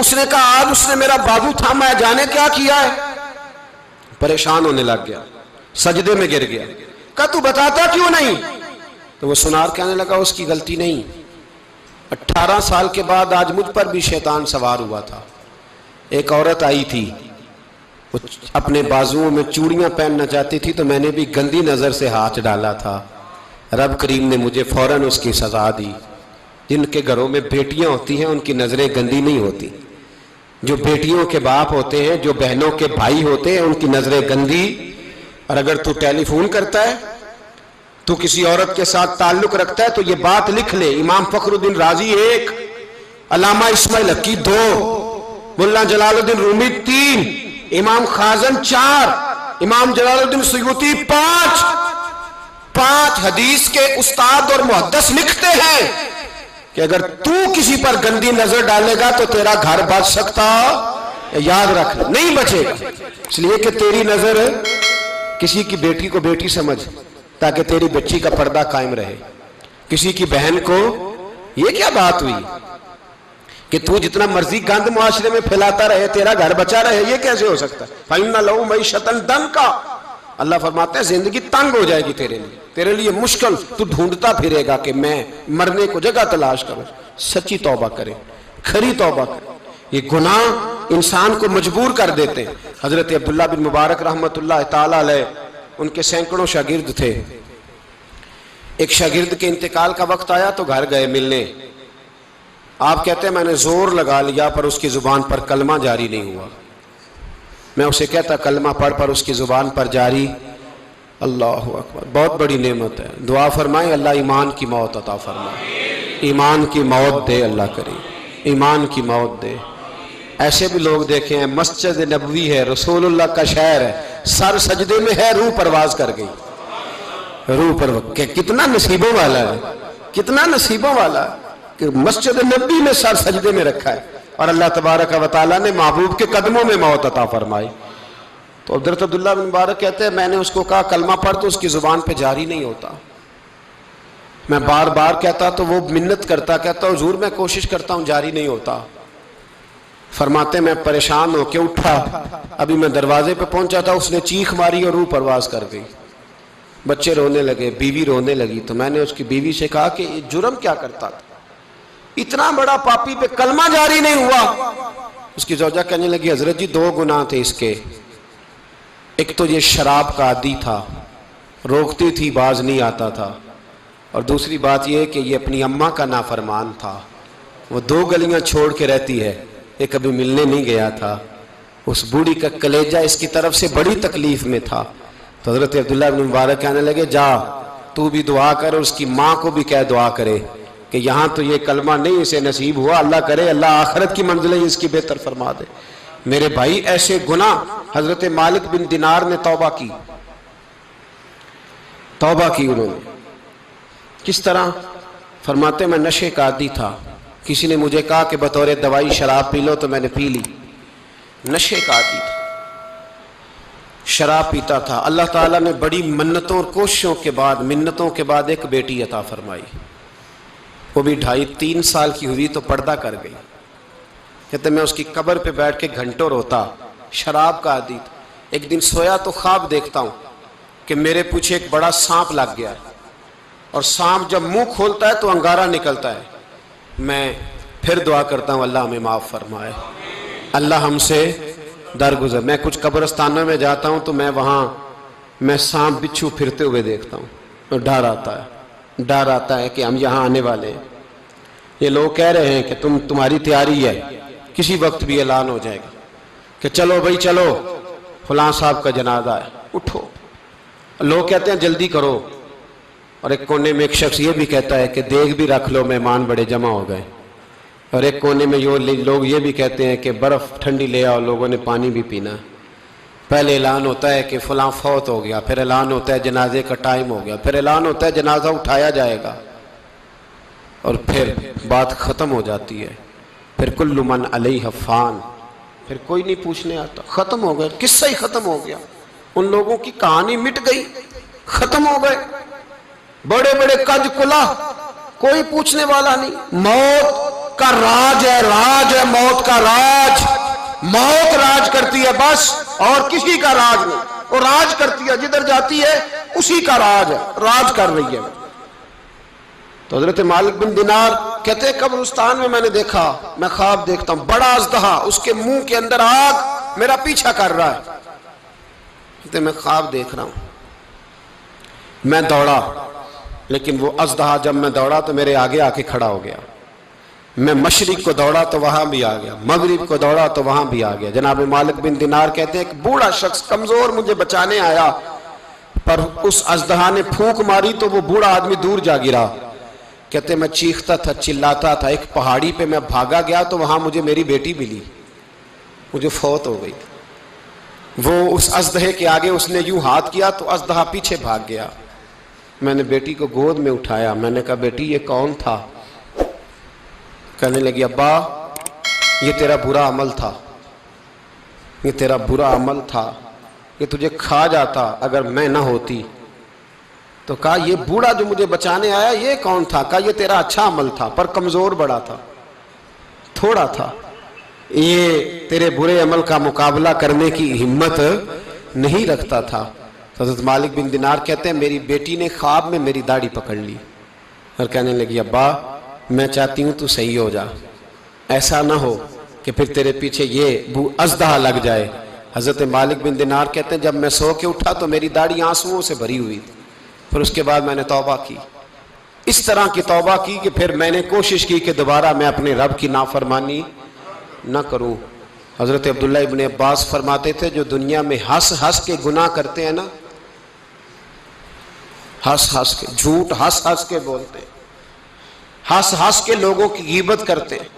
اس نے کہا آج اس نے میرا بازو تھاما ہے، جانے کیا کیا ہے؟ پریشان ہونے لگ گیا، سجدے میں گر گیا. کہا تو بتاتا کیوں نہیں؟ تو وہ سنار کہنے لگا اس کی غلطی نہیں. 18 سال کے بعد آج مجھ پر بھی شیطان سوار ہوا تھا. ایک عورت آئی تھی، وہ اپنے بازوؤں میں چوڑیاں پہننا چاہتی تھی تو میں نے بھی گندی نظر سے ہاتھ ڈالا تھا. رب کریم نے مجھے فوراً اس کی سزا دی. جن کے گھروں میں بیٹیاں ہوتی ہیں ان کی نظریں گندی نہیں ہوتی. جو بیٹیوں کے باپ ہوتے ہیں، جو بہنوں کے بھائی ہوتے ہیں، ان کی نظریں گندی. اور اگر تو ٹیلی فون کرتا ہے، تو کسی عورت کے ساتھ تعلق رکھتا ہے، تو یہ بات لکھ لے، امام فخر الدین رازی 1، علامہ اسماعیل حقی 2، ملا جلال الدین رومی 3، امام خازن 4، امام جلال الدین سیوطی 5 حدیث کے استاد اور محدث لکھتے ہیں کہ اگر تو کسی پر گندی نظر ڈالے گا تو تیرا گھر بچ سکتا، یاد رکھ نہیں بچے گا. اس لیے کہ تیری نظر کسی کی بیٹی کو بیٹی سمجھ تاکہ تیری بچی کا پردہ قائم رہے. کسی کی بہن کو، یہ کیا بات ہوئی کہ تو جتنا مرضی گند معاشرے میں پھیلاتا رہے تیرا گھر بچا رہے؟ یہ کیسے ہو سکتا ہے؟ فَإِنَّ لَهُ مَعِيشَةً ضَنْكَ. اللہ فرماتا ہے زندگی تنگ ہو جائے گی تیرے لیے مشکل. تو ڈھونڈتا پھرے گا کہ میں مرنے کو جگہ تلاش کروں. سچی توبہ کرے، کھری توبہ کرے. یہ گناہ انسان کو مجبور کر دیتے ہیں. حضرت عبداللہ بن مبارک رحمت اللہ تعالی علیہ، ان کے سینکڑوں شاگرد تھے. ایک شاگرد کے انتقال کا وقت آیا تو گھر گئے ملنے. آپ کہتے ہیں میں نے زور لگا لیا پر اس کی زبان پر کلمہ جاری نہیں ہوا. میں اسے کہتا کلمہ پڑھ پر اس کی زبان پر جاری. اللہ اکبر، بہت بڑی نعمت ہے. دعا فرمائیں اللہ ایمان کی موت عطا فرمائے، ایمان کی موت دے اللہ کریم، ایمان کی موت دے. ایسے بھی لوگ دیکھے ہیں، مسجد نبوی ہے، رسول اللہ کا شہر ہے، سر سجدے میں ہے، روح پرواز کر گئی. روح پرواز، کتنا نصیبوں والا ہے، کتنا نصیبوں والا ہے کہ مسجد نبی میں سر سجدے میں رکھا ہے اور اللہ تبارک و تعالیٰ نے محبوب کے قدموں میں موت عطا فرمائی. تو حضرت عبداللہ بن مبارک کہتے ہیں میں نے اس کو کہا کلمہ پڑھ تو اس کی زبان پہ جاری نہیں ہوتا. میں بار بار کہتا تو وہ منت کرتا، کہتا حضور میں کوشش کرتا ہوں جاری نہیں ہوتا. فرماتے میں پریشان ہو کے اٹھا، ابھی میں دروازے پہ پہنچا تھا، اس نے چیخ ماری اور روح پرواز کر گئی. بچے رونے لگے، بیوی رونے لگی. تو میں نے اس کی بیوی سے کہا کہ یہ جرم کیا کرتا تھا، اتنا بڑا پاپی پہ کلمہ جاری نہیں ہوا. اس کی زوجہ کہنے لگی حضرت جی 2 گناہ تھے اس کے. ایک تو یہ شراب کا عادی تھا، روکتی تھی باز نہیں آتا تھا، اور دوسری بات یہ کہ یہ اپنی اماں کا نافرمان تھا. وہ 2 گلیاں چھوڑ کے رہتی ہے، یہ کبھی ملنے نہیں گیا تھا. اس بوڑھی کا کلیجہ اس کی طرف سے بڑی تکلیف میں تھا. تو حضرت عبداللہ بن مبارک کہنے لگے جا تو بھی دعا کر، اس کی ماں کو بھی کہہ دعا کرے کہ یہاں تو یہ کلمہ نہیں اسے نصیب ہوا، اللہ کرے اللہ آخرت کی منزلیں اس کی بہتر فرما دے. میرے بھائی ایسے گناہ، حضرت مالک بن دینار نے توبہ کی انہوں نے. کس طرح؟ فرماتے میں نشے کا عادی تھا، کسی نے مجھے کہا کہ بطور دوائی شراب پی لو تو میں نے پی لی. نشے کا عادی تھا، شراب پیتا تھا. اللہ تعالیٰ نے بڑی منتوں اور کوششوں کے بعد، منتوں کے بعد ایک بیٹی عطا فرمائی. وہ بھی 2.5-3 سال کی ہوئی تو پردہ کر گئی. کہتے میں اس کی قبر پہ بیٹھ کے گھنٹوں روتا. شراب کا عادی تھا. ایک دن سویا تو خواب دیکھتا ہوں کہ میرے پیچھے ایک بڑا سانپ لگ گیا، اور سانپ جب منہ کھولتا ہے تو انگارہ نکلتا ہے. میں پھر دعا کرتا ہوں اللہ ہمیں معاف فرمائے، اللہ ہم سے درگزر. میں کچھ قبرستانوں میں جاتا ہوں تو میں سانپ بچھو پھرتے ہوئے دیکھتا ہوں اور ڈر آتا ہے کہ ہم یہاں آنے والے ہیں. یہ لوگ کہہ رہے ہیں کہ تمہاری تیاری ہے، کسی وقت بھی اعلان ہو جائے گا کہ چلو بھائی چلو فلاں صاحب کا جنازہ ہے، اٹھو. لوگ کہتے ہیں جلدی کرو، اور ایک کونے میں ایک شخص یہ بھی کہتا ہے کہ دیگ بھی رکھ لو مہمان بڑے جمع ہو گئے. اور ایک کونے میں لوگ یہ بھی کہتے ہیں کہ برف ٹھنڈی لے آؤ، لوگوں نے پانی بھی پینا. پہلے اعلان ہوتا ہے کہ فلاں فوت ہو گیا، پھر اعلان ہوتا ہے جنازے کا ٹائم ہو گیا، پھر اعلان ہوتا ہے جنازہ اٹھایا جائے گا، اور پھر بات ختم ہو جاتی ہے. پھر کل من علیہ فان، پھر کوئی نہیں پوچھنے آتا. ختم ہو گئے، قصہ ہی ختم ہو گیا. ان لوگوں کی کہانی مٹ گئی، ختم ہو گئے. بڑے بڑے کج کلا، کوئی پوچھنے والا نہیں. موت کا راج ہے موت کا راج. موت راج کرتی ہے بس، اور کسی کا راج نہیں. وہ راج کرتی ہے، جدھر جاتی ہے اسی کا راج ہے، راج کر رہی ہے. تو حضرت مالک بن دینار کہتے ہیں قبرستان میں میں نے دیکھا، میں خواب دیکھتا ہوں، بڑا اژدہا، اس کے منہ کے اندر آگ میرا پیچھا کر رہا ہے. کہتے ہیں میں خواب دیکھ رہا ہوں. میں دوڑا، لیکن وہ اژدہا جب میں دوڑا تو میرے آگے آ کے کھڑا ہو گیا. میں مشرق کو دوڑا تو وہاں بھی آ گیا، مغرب کو دوڑا تو وہاں بھی آ گیا. جناب مالک بن دینار کہتے ہیں ایک بوڑھا شخص کمزور مجھے بچانے آیا، پر اس اژدہا نے پھونک ماری تو وہ بوڑھا آدمی دور جا گرا. کہتے میں چیختا تھا، چلاتا تھا. ایک پہاڑی پہ میں بھاگا گیا تو وہاں مجھے میری بیٹی ملی، مجھے فوت ہو گئی. وہ اس اژدہے کے آگے اس نے یوں ہاتھ کیا تو اژدہا پیچھے بھاگ گیا. میں نے بیٹی کو گود میں اٹھایا، میں نے کہا بیٹی یہ کون تھا؟ کہنے لگی ابا یہ تیرا برا عمل تھا، یہ تیرا برا عمل تھا، یہ تجھے کھا جاتا اگر میں نہ ہوتی. تو کہا یہ بوڑھا جو مجھے بچانے آیا یہ کون تھا؟ کہا یہ تیرا اچھا عمل تھا، پر کمزور بڑا تھا، تھوڑا تھا، یہ تیرے برے عمل کا مقابلہ کرنے کی ہمت نہیں رکھتا تھا. حضرت مالک بن دینار کہتے ہیں میری بیٹی نے خواب میں میری داڑھی پکڑ لی اور کہنے لگی ابا میں چاہتی ہوں تو صحیح ہو جا، ایسا نہ ہو کہ پھر تیرے پیچھے یہ اژدہا لگ جائے. حضرت مالک بن دینار کہتے ہیں جب میں سو کے اٹھا تو میری داڑھی آنسوؤں سے بھری ہوئی تھی. پھر اس کے بعد میں نے توبہ کی، اس طرح کی توبہ کی کہ پھر میں نے کوشش کی کہ دوبارہ میں اپنے رب کی نافرمانی نہ کروں. حضرت عبداللہ ابن عباس فرماتے تھے جو دنیا میں ہنس ہنس کے گناہ کرتے ہیں نا، ہنس ہنس کے جھوٹ ہنس ہنس کے بولتے ہیں، ہنس ہنس کے لوگوں کی غیبت کرتے ہیں،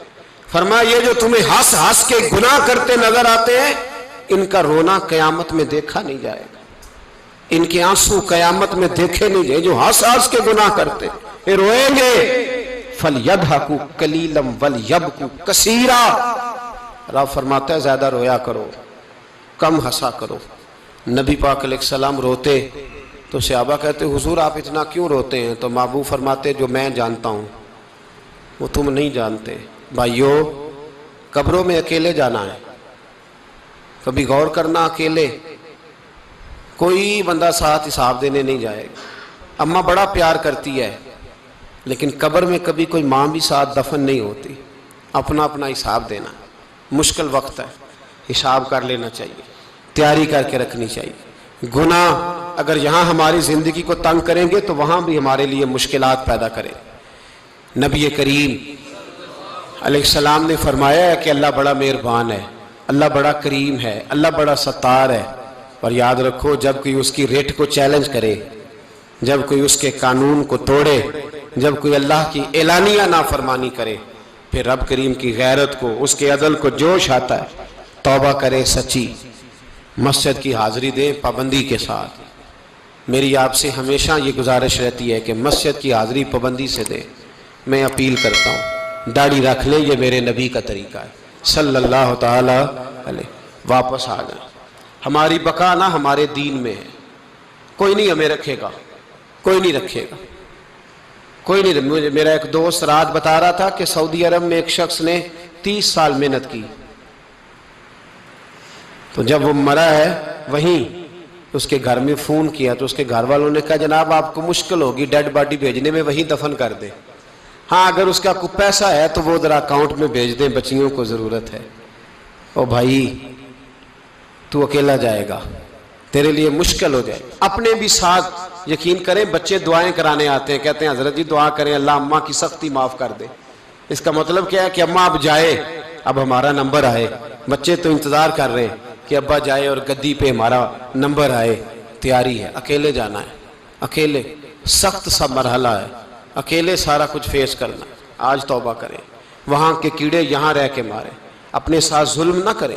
فرمایا یہ جو تمہیں ہنس ہنس کے گناہ کرتے نظر آتے ہیں ان کا رونا قیامت میں دیکھا نہیں جائے گا، ان کے آنسو قیامت میں دیکھے نہیں جائے. جو ہنس ہنس کے گناہ کرتے یہ روئیں گے. فَلْيَضْحَكُوا قَلِيلًا وَلْيَبْكُوا كَثِيرًا. رب فرماتا ہے زیادہ رویا کرو، کم ہنسا کرو. نبی پاک علیہ السلام روتے تو صحابہ کہتے حضور آپ اتنا کیوں روتے ہیں؟ تو محبوب فرماتے جو میں جانتا ہوں وہ تم نہیں جانتے. بھائیو قبروں میں اکیلے جانا ہے، کبھی غور کرنا، اکیلے کوئی بندہ ساتھ حساب دینے نہیں جائے گا. اماں بڑا پیار کرتی ہے لیکن قبر میں کبھی کوئی ماں بھی ساتھ دفن نہیں ہوتی. اپنا اپنا حساب دینا، مشکل وقت ہے، حساب کر لینا چاہیے، تیاری کر کے رکھنی چاہیے. گناہ اگر یہاں ہماری زندگی کو تنگ کریں گے تو وہاں بھی ہمارے لیے مشکلات پیدا کریں. نبی کریم علیہ السلام نے فرمایا ہے کہ اللہ بڑا مہربان ہے، اللہ بڑا کریم ہے، اللہ بڑا ستار ہے. اور یاد رکھو جب کوئی اس کی ریٹ کو چیلنج کرے، جب کوئی اس کے قانون کو توڑے، جب کوئی اللہ کی اعلانیہ نافرمانی کرے، پھر رب کریم کی غیرت کو، اس کے عدل کو جوش آتا ہے. توبہ کرے سچی، مسجد کی حاضری دیں پابندی کے ساتھ. میری آپ سے ہمیشہ یہ گزارش رہتی ہے کہ مسجد کی حاضری پابندی سے دیں. میں اپیل کرتا ہوں داڑھی رکھ لیں، یہ میرے نبی کا طریقہ ہے صلی اللہ تعالی علیہ. واپس آ جائیں. ہماری بقا نہ ہمارے دین میں ہے. کوئی نہیں ہمیں رکھے گا، کوئی نہیں رکھے گا، کوئی نہیں. میرا ایک دوست رات بتا رہا تھا کہ سعودی عرب میں ایک شخص نے 30 سال محنت کی، تو جب وہ مرا ہے وہیں اس کے گھر میں فون کیا تو اس کے گھر والوں نے کہا جناب آپ کو مشکل ہوگی ڈیڈ باڈی بھیجنے میں، وہیں دفن کر دیں. ہاں اگر اس کا کوئی پیسہ ہے تو وہ ذرا اکاؤنٹ میں بھیج دیں، بچیوں کو ضرورت ہے. او بھائی تو اکیلا جائے گا، تیرے لیے مشکل ہو جائے. اپنے بھی ساتھ یقین کریں، بچے دعائیں کرانے آتے ہیں، کہتے ہیں حضرت جی دعا کریں اللہ اماں کی سختی معاف کر دے. اس کا مطلب کیا ہے کہ اماں اب جائے، اب ہمارا نمبر آئے. بچے تو انتظار کر رہے ہیں کہ ابا جائے اور گدی پہ ہمارا نمبر آئے. تیاری ہے، اکیلے جانا ہے، اکیلے سخت سا مرحلہ ہے، اکیلے سارا کچھ فیس کرنا. آج توبہ کریں، وہاں کے کیڑے یہاں رہ کے ماریں، اپنے ساتھ ظلم نہ کریں.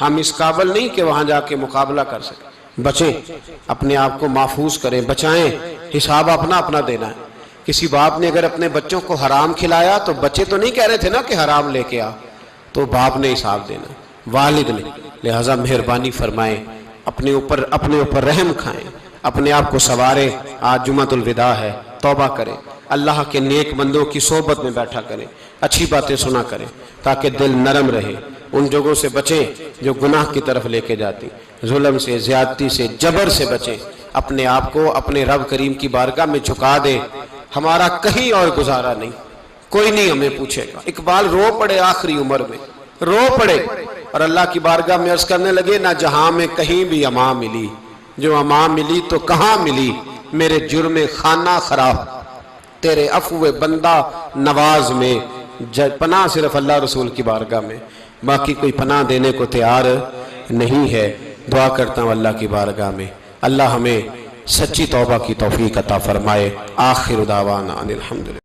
ہم اس قابل نہیں کہ وہاں جا کے مقابلہ کر سکیں. بچیں، اپنے آپ کو محفوظ کریں، بچائیں. حساب اپنا اپنا دینا ہے. کسی باپ نے اگر اپنے بچوں کو حرام کھلایا تو بچے تو نہیں کہہ رہے تھے نا کہ حرام لے کے آ، تو باپ نے حساب دینا، والد نے. لہٰذا مہربانی فرمائیں، اپنے اوپر رحم کھائیں، اپنے آپ کو سنواریں. آج جمعۃ الوداع ہے، توبہ کریں. اللہ کے نیک بندوں کی صحبت میں بیٹھا کریں، اچھی باتیں سنا کریں تاکہ دل نرم رہے، ان جگہوں سے بچیں جو گناہ کی طرف لے کے جاتی، ظلم سے، زیادتی سے، جبر سے بچیں، اپنے آپ کو اپنے رب کریم کی بارگاہ میں جھکا دیں۔ ہمارا کہیں اور گزارا نہیں، کوئی نہیں ہمیں پوچھے گا۔ اقبال رو پڑے آخری عمر میں، رو پڑے اور اللہ کی بارگاہ میں عرض کرنے لگے، نہ جہاں میں کہیں بھی امان ملی، جو امان ملی تو کہاں ملی، میرے جرم خانہ خراب، تیرے عفو بندہ نواز میں، پناہ صرف اللہ رسول کی بارگاہ میں، باقی کوئی پناہ دینے کو تیار نہیں ہے۔ دعا کرتا ہوں اللہ کی بارگاہ میں اللہ ہمیں سچی توبہ کی توفیق عطا فرمائے۔ آخر دعوانا ان الحمدللہ۔